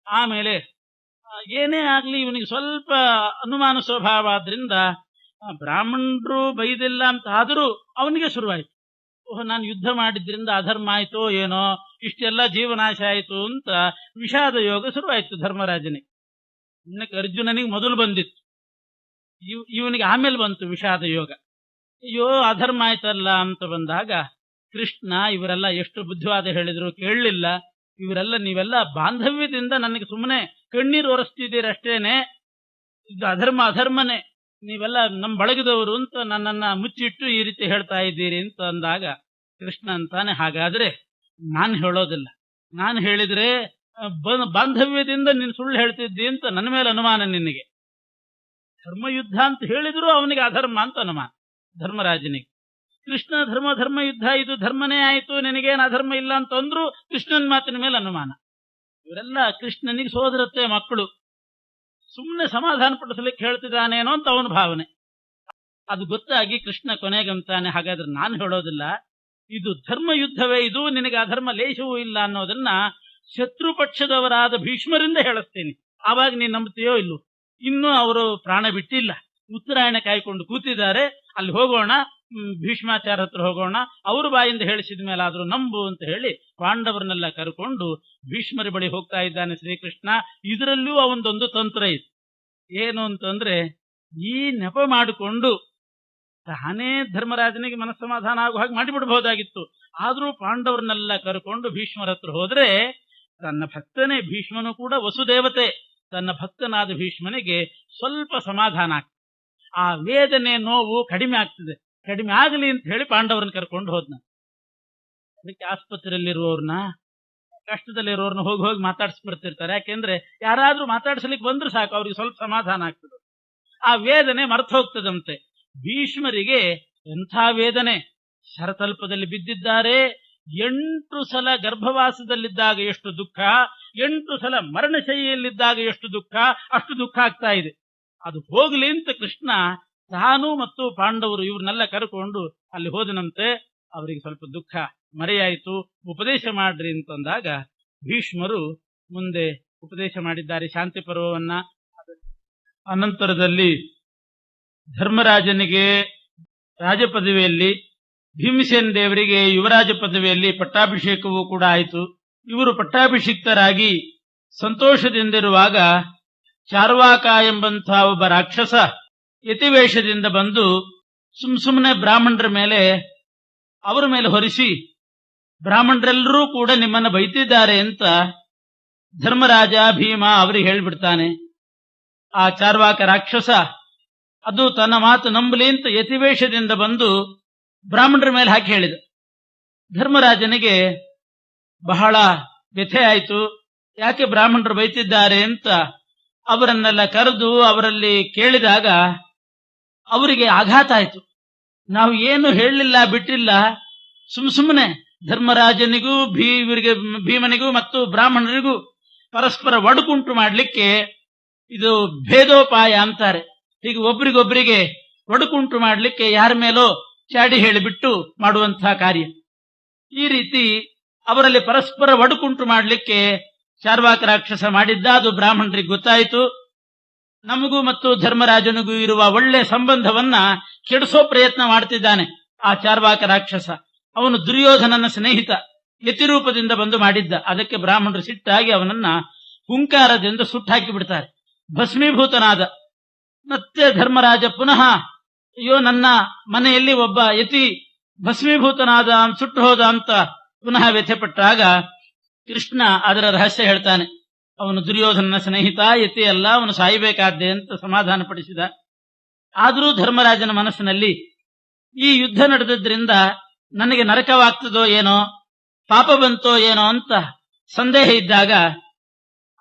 ಆಮೇಲೆ ಏನೇ ಆಗ್ಲಿ ಇವನಿಗೆ ಸ್ವಲ್ಪ ಅನುಮಾನ ಸ್ವಭಾವ ಆದ್ರಿಂದ ಬ್ರಾಹ್ಮಣರು ಬೈದಿಲ್ಲ ಅಂತ ಆದರೂ ಅವನಿಗೆ ಶುರುವಾಯಿತು. ಓಹ್, ನಾನು ಯುದ್ಧ ಮಾಡಿದ್ರಿಂದ ಅಧರ್ಮ ಆಯ್ತೋ ಏನೋ, ಇಷ್ಟೆಲ್ಲ ಜೀವನಾಶ ಆಯ್ತು ಅಂತ ವಿಷಾದ ಯೋಗ ಶುರುವಾಯಿತು ಧರ್ಮರಾಜನಿಗೆ. ಇನ್ನಕ್ಕೆ ಅರ್ಜುನನಿಗೆ ಮೊದಲು ಬಂದಿತ್ತು, ಇವನಿಗೆ ಆಮೇಲೆ ಬಂತು ವಿಷಾದ ಯೋಗ. ಅಯ್ಯೋ ಅಧರ್ಮ ಆಯ್ತಲ್ಲ ಅಂತ ಬಂದಾಗ ಕೃಷ್ಣ ಇವರೆಲ್ಲ ಎಷ್ಟು ಬುದ್ಧಿವಾದ ಹೇಳಿದ್ರು ಕೇಳಲಿಲ್ಲ. ಇವರೆಲ್ಲ ನೀವೆಲ್ಲ ಬಾಂಧವ್ಯದಿಂದ ನನಗೆ ಸುಮ್ಮನೆ ಕಣ್ಣೀರು ಒರೆಸ್ತಿದ್ದೀರಷ್ಟೇನೆ, ಇದು ಅಧರ್ಮನೇ, ನೀವೆಲ್ಲ ನಮ್ಮ ಬಳಗದವರು ಅಂತ ನನ್ನನ್ನ ಮುಚ್ಚಿಟ್ಟು ಈ ರೀತಿ ಹೇಳ್ತಾ ಇದ್ದೀರಿ ಅಂತ ಅಂದಾಗ ಕೃಷ್ಣ ಅಂತಾನೆ, ಹಾಗಾದ್ರೆ ನಾನು ಹೇಳೋದಿಲ್ಲ, ನಾನು ಹೇಳಿದ್ರೆ ಬಾಂಧವ್ಯದಿಂದ ನೀನು ಸುಳ್ಳು ಹೇಳ್ತಿದ್ದಿ ಅಂತ ನನ್ನ ಮೇಲೆ ಅನುಮಾನ ನಿನಗೆ. ಧರ್ಮಯುದ್ಧ ಅಂತ ಹೇಳಿದ್ರು ಅವನಿಗೆ ಅಧರ್ಮ ಅಂತ ಅನುಮಾನ ಧರ್ಮರಾಜನಿಗೆ. ಕೃಷ್ಣ ಧರ್ಮ ಯುದ್ಧ, ಇದು ಧರ್ಮನೇ ಆಯಿತು, ನಿನಗೇನು ಅಧರ್ಮ ಇಲ್ಲ ಅಂತಂದ್ರು ಕೃಷ್ಣನ ಮಾತಿನ ಮೇಲೆ ಅನುಮಾನ. ಇವರೆಲ್ಲ ಕೃಷ್ಣನಿಗೆ ಸೋದರತ್ತೆ ಮಕ್ಕಳು, ಸುಮ್ಮನೆ ಸಮಾಧಾನ ಪಡಿಸಲಿಕ್ಕೆ ಹೇಳ್ತಿದ್ದಾನೇನೋ ಅಂತ ಅವನ ಭಾವನೆ. ಅದು ಗೊತ್ತಾಗಿ ಕೃಷ್ಣ ಕೊನೆಗಂತಾನೆ, ಹಾಗಾದ್ರೆ ನಾನು ಹೇಳೋದಿಲ್ಲ, ಇದು ಧರ್ಮಯುದ್ಧವೇ, ಇದು ನಿನಗೆ ಅಧರ್ಮ ಲೇಷವೂ ಇಲ್ಲ ಅನ್ನೋದನ್ನ ಶತ್ರು ಪಕ್ಷದವರಾದ ಭೀಷ್ಮರಿಂದ ಹೇಳಿಸ್ತೇನೆ. ಆವಾಗ ನೀನು ನಂಬ್ತೀಯೋ ಇಲ್ಲೋ. ಇನ್ನೂ ಅವರು ಪ್ರಾಣ ಬಿಟ್ಟಿಲ್ಲ, ಉತ್ತರಾಯಣ ಕಾಯ್ಕೊಂಡು ಕೂತಿದ್ದಾರೆ. ಅಲ್ಲಿ ಹೋಗೋಣ, ಭೀಷ್ಮಾಚಾರ ಹತ್ರ ಹೋಗೋಣ, ಅವ್ರ ಬಾಯಿಂದ ಹೇಳಿಸಿದ ಮೇಲೆ ಆದ್ರೂ ನಂಬು ಅಂತ ಹೇಳಿ ಪಾಂಡವರನ್ನೆಲ್ಲ ಕರ್ಕೊಂಡು ಭೀಷ್ಮರ ಬಳಿ ಹೋಗ್ತಾ ಇದ್ದಾನೆ ಶ್ರೀಕೃಷ್ಣ. ಇದರಲ್ಲೂ ಅವನದೊಂದು ತಂತ್ರ ಇತ್ತು. ಏನು ಅಂತಂದ್ರೆ, ಈ ನೆಪ ಮಾಡಿಕೊಂಡು ತಾನೇ ಧರ್ಮರಾಜನಿಗೆ ಮನಸ್ಸಮಾಧಾನ ಆಗುವ ಹಾಗೆ ಮಾಡಿಬಿಡಬಹುದಾಗಿತ್ತು. ಆದ್ರೂ ಪಾಂಡವರನ್ನೆಲ್ಲ ಕರ್ಕೊಂಡು ಭೀಷ್ಮರ ಹತ್ರ ಹೋದ್ರೆ ತನ್ನ ಭಕ್ತನೇ, ಭೀಷ್ಮನು ಕೂಡ ವಸುದೇವತೆ, ತನ್ನ ಭಕ್ತನಾದ ಭೀಷ್ಮನಿಗೆ ಸ್ವಲ್ಪ ಸಮಾಧಾನ ಆಗ್ತದೆ. ಆ ವೇದನೆ ನೋವು ಕಡಿಮೆ ಆಗ್ತದೆ. ಕಡಿಮೆ ಆಗಲಿ ಅಂತ ಹೇಳಿ ಪಾಂಡವರನ್ನ ಕರ್ಕೊಂಡು ಹೋದ್ನ. ಅದಕ್ಕೆ ಆಸ್ಪತ್ರೆಯಲ್ಲಿರುವವ್ರನ್ನ, ಕಷ್ಟದಲ್ಲಿರೋರ್ನ ಹೋಗಿ ಮಾತಾಡಿಸ್ಬಿಡ್ತಿರ್ತಾರೆ. ಯಾಕೆಂದ್ರೆ ಯಾರಾದ್ರೂ ಮಾತಾಡ್ಸಲಿಕ್ಕೆ ಬಂದ್ರು ಸಾಕು, ಅವ್ರಿಗೆ ಸ್ವಲ್ಪ ಸಮಾಧಾನ ಆಗ್ತದೆ, ಆ ವೇದನೆ ಮರ್ತು ಹೋಗ್ತದಂತೆ. ಭೀಷ್ಮರಿಗೆ ಎಂಥ ವೇದನೆ, ಶರತಲ್ಪದಲ್ಲಿ ಬಿದ್ದಿದ್ದಾರೆ, 8 ಸಲ ಗರ್ಭವಾಸದಲ್ಲಿದ್ದಾಗ ಎಷ್ಟು ದುಃಖ, 8 ಸಲ ಮರಣಶೈಲಿಯಲ್ಲಿದ್ದಾಗ ಎಷ್ಟು ದುಃಖ, ಅಷ್ಟು ದುಃಖ ಆಗ್ತಾ ಇದೆ. ಅದು ಹೋಗ್ಲಿ ಅಂತ ಕೃಷ್ಣ ತಾನು ಮತ್ತು ಪಾಂಡವರು ಇವ್ರನ್ನೆಲ್ಲ ಕರ್ಕೊಂಡು ಅಲ್ಲಿ ಹೋದನಂತೆ. ಅವರಿಗೆ ಸ್ವಲ್ಪ ದುಃಖ ಮರೆಯಾಯಿತು, ಉಪದೇಶ ಮಾಡ್ರಿ ಅಂತಂದಾಗ ಭೀಷ್ಮರು ಮುಂದೆ ಉಪದೇಶ ಮಾಡಿದ್ದಾರೆ ಶಾಂತಿ ಪರ್ವವನ್ನ. ಅನಂತರದಲ್ಲಿ ಧರ್ಮರಾಜನಿಗೆ ರಾಜ ಪದವಿಯಲ್ಲಿ, ಭೀಮಸೇನ ದೇವರಿಗೆ ಯುವರಾಜ ಪದವಿಯಲ್ಲಿ ಪಟ್ಟಾಭಿಷೇಕವೂ ಕೂಡ ಆಯಿತು. ಇವರು ಪಟ್ಟಾಭಿಷಿಕ್ತರಾಗಿ ಸಂತೋಷದಿಂದಿರುವಾಗ ಚಾರ್ವಾಕ ಎಂಬಂಥ ಒಬ್ಬ ರಾಕ್ಷಸ ಯತಿವೇಷದಿಂದ ಬಂದು ಸುಮ್ಮನೆ ಬ್ರಾಹ್ಮಣರ ಮೇಲೆ, ಅವರ ಮೇಲೆ ಹೊರಿಸಿ ಬ್ರಾಹ್ಮಣರೆಲ್ಲರೂ ಕೂಡ ನಿಮ್ಮನ್ನ ಬೈತಿದ್ದಾರೆ ಅಂತ ಧರ್ಮರಾಜ ಭೀಮ ಅವರಿಗೆ ಹೇಳ್ಬಿಡ್ತಾನೆ. ಆ ಚಾರ್ವಾಕ ರಾಕ್ಷಸ ಅದು ತನ್ನ ಮಾತು ನಂಬಲಿ ಅಂತ ಯತಿವೇಷದಿಂದ ಬಂದು ಬ್ರಾಹ್ಮಣರ ಮೇಲೆ ಹಾಕಿ ಹೇಳಿದ. ಧರ್ಮರಾಜನಿಗೆ ಬಹಳ ವ್ಯಥೆ ಆಯಿತು. ಯಾಕೆ ಬ್ರಾಹ್ಮಣರು ಬೈತಿದ್ದಾರೆ ಅಂತ ಅವರನ್ನೆಲ್ಲ ಕರೆದು ಅವರಲ್ಲಿ ಕೇಳಿದಾಗ ಅವರಿಗೆ ಆಘಾತ ಆಯಿತು. ನಾವು ಏನು ಹೇಳಲಿಲ್ಲ ಬಿಟ್ಟಿಲ್ಲ, ಸುಮ್ಮನೆ ಧರ್ಮರಾಜನಿಗೂ ಭೀಮನಿಗೂ ಮತ್ತು ಬ್ರಾಹ್ಮಣರಿಗೂ ಪರಸ್ಪರ ಒಡಕುಂಟು ಮಾಡಲಿಕ್ಕೆ ಇದು ಭೇದೋಪಾಯ ಅಂತಾರೆ. ಹೀಗೆ ಒಬ್ರಿಗೊಬ್ಬರಿಗೆ ಒಡಕುಂಟು ಮಾಡಲಿಕ್ಕೆ ಯಾರ ಮೇಲೋ ಚಾಡಿ ಹೇಳಿಬಿಟ್ಟು ಮಾಡುವಂತಹ ಕಾರ್ಯ. ಈ ರೀತಿ ಅವರಲ್ಲಿ ಪರಸ್ಪರ ಒಡಕುಂಟು ಮಾಡಲಿಕ್ಕೆ ಚಾರ್ವಾಕ ರಾಕ್ಷಸ ಮಾಡಿದ್ದ. ಅದು ಬ್ರಾಹ್ಮಣರಿಗೆ ಗೊತ್ತಾಯಿತು. ನಮಗೂ ಮತ್ತು ಧರ್ಮರಾಜನಿಗೂ ಇರುವ ಒಳ್ಳೆ ಸಂಬಂಧವನ್ನ ಕೆಡಿಸೋ ಪ್ರಯತ್ನ ಮಾಡ್ತಿದ್ದಾನೆ ಆ ಚಾರ್ವಾಕ ರಾಕ್ಷಸ. ಅವನು ದುರ್ಯೋಧನನ ಸ್ನೇಹಿತ, ಯತಿರೂಪದಿಂದ ಬಂದು ಮಾಡಿದ್ದ. ಅದಕ್ಕೆ ಬ್ರಾಹ್ಮಣರು ಸಿಟ್ಟಾಗಿ ಅವನನ್ನ ಹುಂಕಾರದಿಂದ ಸುಟ್ಟಾಕಿ ಬಿಡ್ತಾರೆ, ಭಸ್ಮೀಭೂತನಾದ. ಮತ್ತೆ ಧರ್ಮರಾಜ ಪುನಃ ಅಯ್ಯೋ ನನ್ನ ಮನೆಯಲ್ಲಿ ಒಬ್ಬ ಯತಿ ಭಸ್ಮೀಭೂತನಾದ, ಸುಟ್ಟು ಹೋದ ಅಂತ ಪುನಃ ವ್ಯಥೆಪಟ್ಟಾಗ ಕೃಷ್ಣ ಅದರ ರಹಸ್ಯ ಹೇಳ್ತಾನೆ. ಅವನು ದುರ್ಯೋಧನನ ಸ್ನೇಹಿತ, ಯತಿ ಅಲ್ಲ, ಅವನು ಸಾಯಬೇಕಾದ್ದೆ ಅಂತ ಸಮಾಧಾನ ಪಡಿಸಿದ. ಆದರೂ ಧರ್ಮರಾಜನ ಮನಸ್ಸಿನಲ್ಲಿ ಈ ಯುದ್ಧ ನಡೆದದ್ರಿಂದ ನನಗೆ ನರಕವಾಗ್ತದೋ ಏನೋ, ಪಾಪ ಬಂತೋ ಏನೋ ಅಂತ ಸಂದೇಹ ಇದ್ದಾಗ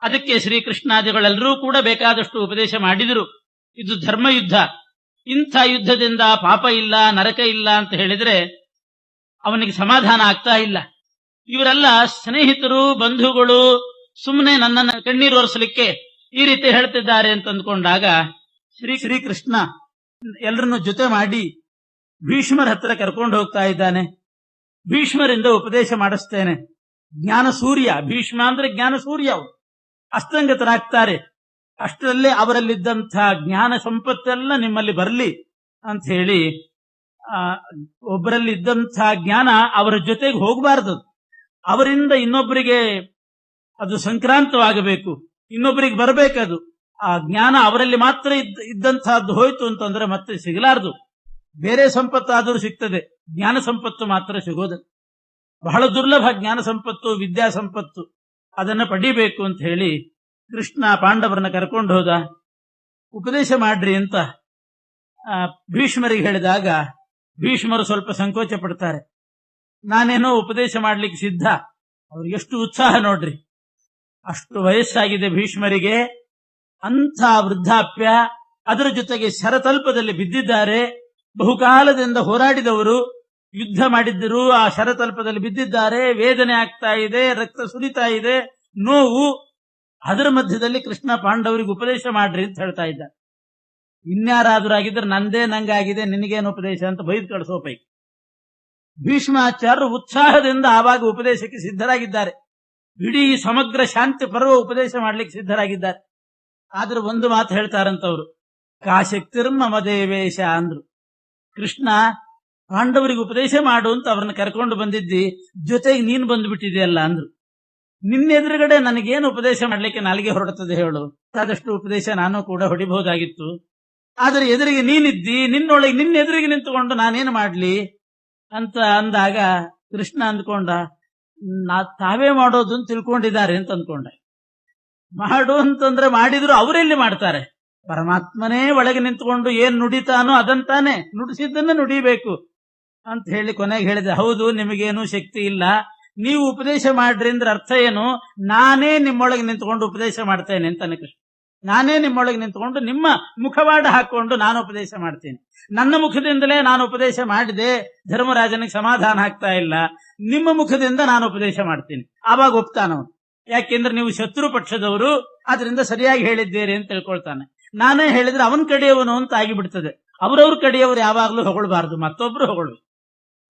ಅದಕ್ಕೆ ಶ್ರೀಕೃಷ್ಣಾದಿಗಳೆಲ್ಲರೂ ಕೂಡ ಬೇಕಾದಷ್ಟು ಉಪದೇಶ ಮಾಡಿದರು. ಇದು ಧರ್ಮಯುದ್ಧ, ಇಂಥ ಯುದ್ಧದಿಂದ ಪಾಪ ಇಲ್ಲ ನರಕ ಇಲ್ಲ ಅಂತ ಹೇಳಿದ್ರೆ ಅವನಿಗೆ ಸಮಾಧಾನ ಆಗ್ತಾ ಇಲ್ಲ. ಇವರೆಲ್ಲ ಸ್ನೇಹಿತರು ಬಂಧುಗಳು, ಸುಮ್ಮನೆ ನನ್ನನ್ನು ಕಣ್ಣೀರು ಒರೆಸಲಿಕ್ಕೆ ಈ ರೀತಿ ಹೇಳ್ತಿದ್ದಾರೆ ಅಂತ ಅಂದ್ಕೊಂಡಾಗ ಶ್ರೀಕೃಷ್ಣ ಎಲ್ಲರನ್ನು ಜೊತೆ ಮಾಡಿ ಭೀಷ್ಮರ ಹತ್ರ ಕರ್ಕೊಂಡು ಹೋಗ್ತಾ ಇದ್ದಾನೆ. ಭೀಷ್ಮರಿಂದ ಉಪದೇಶ ಮಾಡಿಸ್ತೇನೆ. ಜ್ಞಾನ ಸೂರ್ಯ ಭೀಷ್ಮ ಅಂದ್ರೆ ಜ್ಞಾನ ಸೂರ್ಯ. ಅಸ್ತಂಗತರಾಗ್ತಾರೆ. ಅಷ್ಟರಲ್ಲೇ ಅವರಲ್ಲಿದ್ದಂತಹ ಜ್ಞಾನ ಸಂಪತ್ತೆಲ್ಲ ನಿಮ್ಮಲ್ಲಿ ಬರಲಿ ಅಂತ ಹೇಳಿ ಒಬ್ಬರಲ್ಲಿ ಇದ್ದಂತಹ ಜ್ಞಾನ ಅವರ ಜೊತೆಗೆ ಹೋಗಬಾರದು. ಅವರಿಂದ ಇನ್ನೊಬ್ಬರಿಗೆ ಅದು ಸಂಕ್ರಾಂತವಾಗಬೇಕು, ಇನ್ನೊಬ್ಬರಿಗೆ ಬರಬೇಕದು. ಆ ಜ್ಞಾನ ಅವರಲ್ಲಿ ಮಾತ್ರ ಇದ್ದಂತಹದ್ದು ಹೋಯ್ತು ಅಂತಂದ್ರೆ ಮತ್ತೆ ಸಿಗಲಾರದು. ಬೇರೆ ಸಂಪತ್ತಾದರೂ ಸಿಗ್ತದೆ, ಜ್ಞಾನ ಸಂಪತ್ತು ಮಾತ್ರ ಸಿಗೋದು. ಬಹಳ ದುರ್ಲಭ ಜ್ಞಾನ ಸಂಪತ್ತು, ವಿದ್ಯಾ ಸಂಪತ್ತು. ಅದನ್ನ ಪಡಿಬೇಕು ಅಂತ ಹೇಳಿ ಕೃಷ್ಣ ಪಾಂಡವರನ್ನ ಕರ್ಕೊಂಡು ಹೋದ. ಉಪದೇಶ ಮಾಡ್ರಿ ಅಂತ ಭೀಷ್ಮರಿಗೆ ಹೇಳಿದಾಗ ಭೀಷ್ಮರು ಸ್ವಲ್ಪ ಸಂಕೋಚ ಪಡ್ತಾರೆ. ನಾನೇನೋ ಉಪದೇಶ ಮಾಡ್ಲಿಕ್ಕೆ ಸಿದ್ಧ. ಅವ್ರಿಗೆ ಎಷ್ಟು ಉತ್ಸಾಹ ನೋಡ್ರಿ. ಅಷ್ಟು ವಯಸ್ಸಾಗಿದೆ ಭೀಷ್ಮರಿಗೆ, ಅಂಥ ವೃದ್ಧಾಪ್ಯ, ಅದರ ಜೊತೆಗೆ ಶರತಲ್ಪದಲ್ಲಿ ಬಿದ್ದಿದ್ದಾರೆ. ಬಹುಕಾಲದಿಂದ ಹೋರಾಡಿದವರು, ಯುದ್ಧ ಮಾಡಿದ್ದರು, ಆ ಶರತಲ್ಪದಲ್ಲಿ ಬಿದ್ದಿದ್ದಾರೆ. ವೇದನೆ ಆಗ್ತಾ ಇದೆ, ರಕ್ತ ಸುರಿತಾ ಇದೆ, ನೋವು. ಅದರ ಮಧ್ಯದಲ್ಲಿ ಕೃಷ್ಣ ಪಾಂಡವರಿಗೆ ಉಪದೇಶ ಮಾಡ್ರಿ ಅಂತ ಹೇಳ್ತಾ ಇದ್ದ. ಇನ್ಯಾರಾದ್ರೂ ಆಗಿದ್ರೆ ನಂಗಾಗಿದೆ, ನಿನಗೇನು ಉಪದೇಶ ಅಂತ ಬೈದು ಕಳಿಸೋ ಪೈಕಿ ಭೀಷ್ಮಾಚಾರ್ಯರು ಉತ್ಸಾಹದಿಂದ ಆವಾಗ ಉಪದೇಶಕ್ಕೆ ಸಿದ್ಧರಾಗಿದ್ದಾರೆ. ಇಡೀ ಸಮಗ್ರ ಶಾಂತಿ ಪರ್ವ ಉಪದೇಶ ಮಾಡ್ಲಿಕ್ಕೆ ಸಿದ್ಧರಾಗಿದ್ದಾರೆ. ಆದ್ರೆ ಒಂದು ಮಾತು ಹೇಳ್ತಾರಂತವ್ರು, ಕಾಶಕ್ತಿರ್ಮಮ ದೇವೇಶ ಅಂದ್ರು. ಕೃಷ್ಣ, ಪಾಂಡವರಿಗೆ ಉಪದೇಶ ಮಾಡು ಅಂತ ಅವ್ರನ್ನ ಕರ್ಕೊಂಡು ಬಂದಿದ್ದಿ, ಜೊತೆಗೆ ನೀನು ಬಂದ್ಬಿಟ್ಟಿದೆಯಲ್ಲ ಅಂದ್ರು. ನಿನ್ನೆದುರುಗಡೆ ನನಗೇನು ಉಪದೇಶ ಮಾಡ್ಲಿಕ್ಕೆ ನಾಲಿಗೆ ಹೊರಡುತ್ತದೆ ಹೇಳು? ಆದಷ್ಟು ಉಪದೇಶ ನಾನು ಕೂಡ ಹೊಡಿಬಹುದಾಗಿತ್ತು. ಆದ್ರೆ ಎದುರಿಗೆ ನೀನಿದ್ದಿ, ನಿನ್ನೆದುರಿಗೆ ನಿಂತುಕೊಂಡು ನಾನೇನು ಮಾಡ್ಲಿ ಅಂತ ಅಂದಾಗ ಕೃಷ್ಣ ಅಂದ್ಕೊಂಡ, ತಾವೇ ಮಾಡೋದು ಅಂತ ತಿಳ್ಕೊಂಡಿದ್ದಾರೆ ಅಂತ ಅಂದ್ಕೊಂಡೆ. ಮಾಡು ಅಂತಂದ್ರೆ ಮಾಡಿದ್ರು ಅವರೆಲ್ಲಿ ಮಾಡ್ತಾರೆ? ಪರಮಾತ್ಮನೇ ಒಳಗೆ ನಿಂತುಕೊಂಡು ಏನ್ ನುಡಿತಾನೋ ಅದಂತಾನೆ, ನುಡಿಸಿದ್ದನ್ನ ನುಡಿಬೇಕು ಅಂತ ಹೇಳಿ ಕೊನೆಗೆ ಹೇಳಿದೆ, ಹೌದು ನಿಮಗೇನು ಶಕ್ತಿ ಇಲ್ಲ, ನೀವು ಉಪದೇಶ ಮಾಡ್ರಿ ಅಂದ್ರೆ ಅರ್ಥ ಏನು? ನಾನೇ ನಿಮ್ಮೊಳಗೆ ನಿಂತ್ಕೊಂಡು ಉಪದೇಶ ಮಾಡ್ತೇನೆ ಅಂತಾನೆ ಕೃಷ್ಣ. ನಾನೇ ನಿಮ್ಮೊಳಗೆ ನಿಂತ್ಕೊಂಡು ನಿಮ್ಮ ಮುಖವಾಡ ಹಾಕೊಂಡು ನಾನು ಉಪದೇಶ ಮಾಡ್ತೇನೆ. ನನ್ನ ಮುಖದಿಂದಲೇ ನಾನು ಉಪದೇಶ ಮಾಡಿದೆ, ಧರ್ಮರಾಜನಿಗೆ ಸಮಾಧಾನ ಆಗ್ತಾ ಇಲ್ಲ, ನಿಮ್ಮ ಮುಖದಿಂದ ನಾನು ಉಪದೇಶ ಮಾಡ್ತೀನಿ. ಆವಾಗ ಒಪ್ತಾನವನು. ಯಾಕೆಂದ್ರೆ ನೀವು ಶತ್ರು ಪಕ್ಷದವರು, ಆದ್ರಿಂದ ಸರಿಯಾಗಿ ಹೇಳಿದ್ದೀರಿ ಅಂತ ತಿಳ್ಕೊಳ್ತಾನೆ. ನಾನೇ ಹೇಳಿದ್ರೆ ಅವನ್ ಕಡೆಯವನು ಅಂತ ಆಗಿಬಿಡ್ತದೆ. ಅವರವ್ರ ಕಡೆಯವರು ಯಾವಾಗ್ಲೂ ಹೊಗಳ್ಬಾರ್ದು, ಮತ್ತೊಬ್ರು ಹೊಗಳು.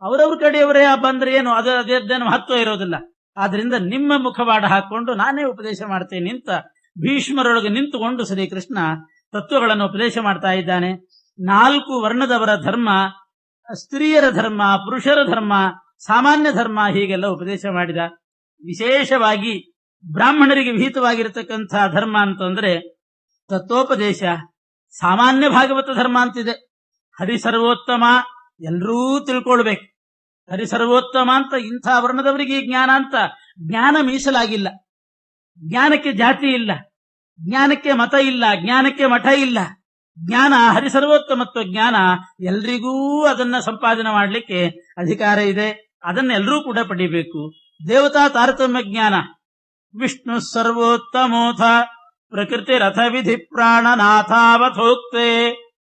ಅವರವ್ರ ಕಡೆಯವರೇ ಬಂದ್ರೆ ಏನು ಅದೇನು ಮಹತ್ವ ಇರೋದಿಲ್ಲ. ಆದ್ರಿಂದ ನಿಮ್ಮ ಮುಖವಾಡ ಹಾಕೊಂಡು ನಾನೇ ಉಪದೇಶ ಮಾಡ್ತೇನೆ ಅಂತ ಭೀಷ್ಮರೊಳಗೆ ನಿಂತುಕೊಂಡು ಶ್ರೀಕೃಷ್ಣ ತತ್ವಗಳನ್ನು ಉಪದೇಶ ಮಾಡ್ತಾ ಇದ್ದಾನೆ. 4 ವರ್ಣದವರ ಧರ್ಮ, ಸ್ತ್ರೀಯರ ಧರ್ಮ, ಪುರುಷರ ಧರ್ಮ, ಸಾಮಾನ್ಯ ಧರ್ಮ, ಹೀಗೆಲ್ಲ ಉಪದೇಶ ಮಾಡಿದ. ವಿಶೇಷವಾಗಿ ಬ್ರಾಹ್ಮಣರಿಗೆ ವಿಹಿತವಾಗಿರತಕ್ಕಂಥ ಧರ್ಮ ಅಂತಂದ್ರೆ ತತ್ವೋಪದೇಶ. ಸಾಮಾನ್ಯ ಭಾಗವತ ಧರ್ಮ ಅಂತಿದೆ. ಹರಿಸರ್ವೋತ್ತಮ ಎಲ್ಲರೂ ತಿಳ್ಕೊಳ್ಬೇಕು. ಹರಿಸರ್ವೋತ್ತಮ ಅಂತ ಇಂಥ ವರ್ಣದವರಿಗೆ ಈ ಜ್ಞಾನ ಅಂತ ಜ್ಞಾನ ಮೀಸಲಾಗಿಲ್ಲ. ಜ್ಞಾನಕ್ಕೆ ಜಾತಿ ಇಲ್ಲ, ಜ್ಞಾನಕ್ಕೆ ಮತ ಇಲ್ಲ, ಜ್ಞಾನಕ್ಕೆ ಮಠ ಇಲ್ಲ. ಜ್ಞಾನ ಹರಿಸರ್ವೋತ್ತಮತ್ವ ಜ್ಞಾನ ಎಲ್ರಿಗೂ ಅದನ್ನ ಸಂಪಾದನೆ ಮಾಡಲಿಕ್ಕೆ ಅಧಿಕಾರ ಇದೆ. ಅದನ್ನ ಎಲ್ಲರೂ ಕೂಡ ಪಡಿಬೇಕು. ದೇವತಾ ತಾರತಮ್ಯ ಜ್ಞಾನ. ವಿಷ್ಣು ಸರ್ವೋತ್ತಮೋಥ ಪ್ರಕೃತಿ ರಥ ವಿಧಿ ಪ್ರಾಣನಾಥಾವಥೋಕ್ತೆ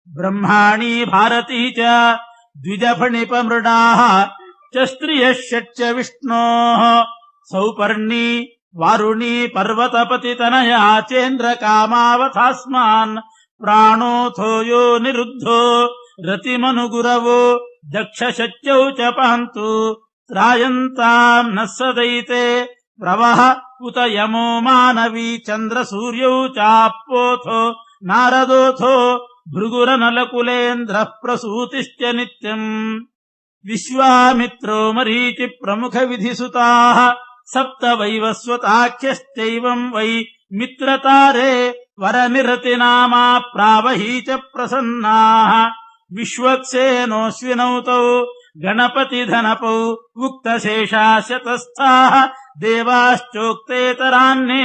ಬ್ರಹ್ಮಾಣಿ ಭಾರತೀ ಚ ದ್ವಿಜಫಣಿಪ ಮೃಡಾ ಚ ಸ್ತ್ರಿಯ ಷಟ್ಚ ವಿಷ್ಣೋ ಸೌಪರ್ಣಿ ವಾರುಣಿ ಪರ್ವತಪತಿ ತನಯ ಚೇಂದ್ರ ಕಾಮಾವಥಾಸ್ಮಾನ್ ಪ್ರಾಣೋಥೋ ಯೋ ನಿರುದ್ಧೋ ರತಿಮನುಗುರವೋ ದಕ್ಷ ಶಚ್ಯೌ ಚ ಪಹಂತು ತ್ರಾಯಂತಾಂ ನ ಸದೈತೆ ಪ್ರವಹ ಉತ ಯಮೋ ಮಾನವಿ ಚಂದ್ರ ಸೂರ್ಯೌ ಚಾಪೋಥೋ ನಾರದೋಥೋ ಭೃಗುರನಲಕುಲೇಂದ್ರ ಪ್ರಸೂತಿಶ್ಚ ನಿತ್ಯಂ ವಿಶ್ವಾಮಿತ್ರೋ ಮರೀಚಿ ಪ್ರಮುಖ ವಿಧಿಸುತಾ ಸಪ್ತ ವೈವಸ್ವತಾಖ್ಯಶ್ಚೈವಂ ವೈ ಮಿತ್ರತಾರೆ ವರನಿರತಿ ನಾಮ ಪ್ರಾವಹೀಚ ಪ್ರಸನ್ನಾಃ ವಿಶ್ವಕ್ಸೇನೋಶ್ವಿನೌತೌ ಗಣಪತಿ ಧನಪೌ ಉಕ್ತಶೇಷಾಶತಸ್ಥಾಃ ದೇವಾಶ್ಚೋಕ್ತೇತರಾನ್ನೇ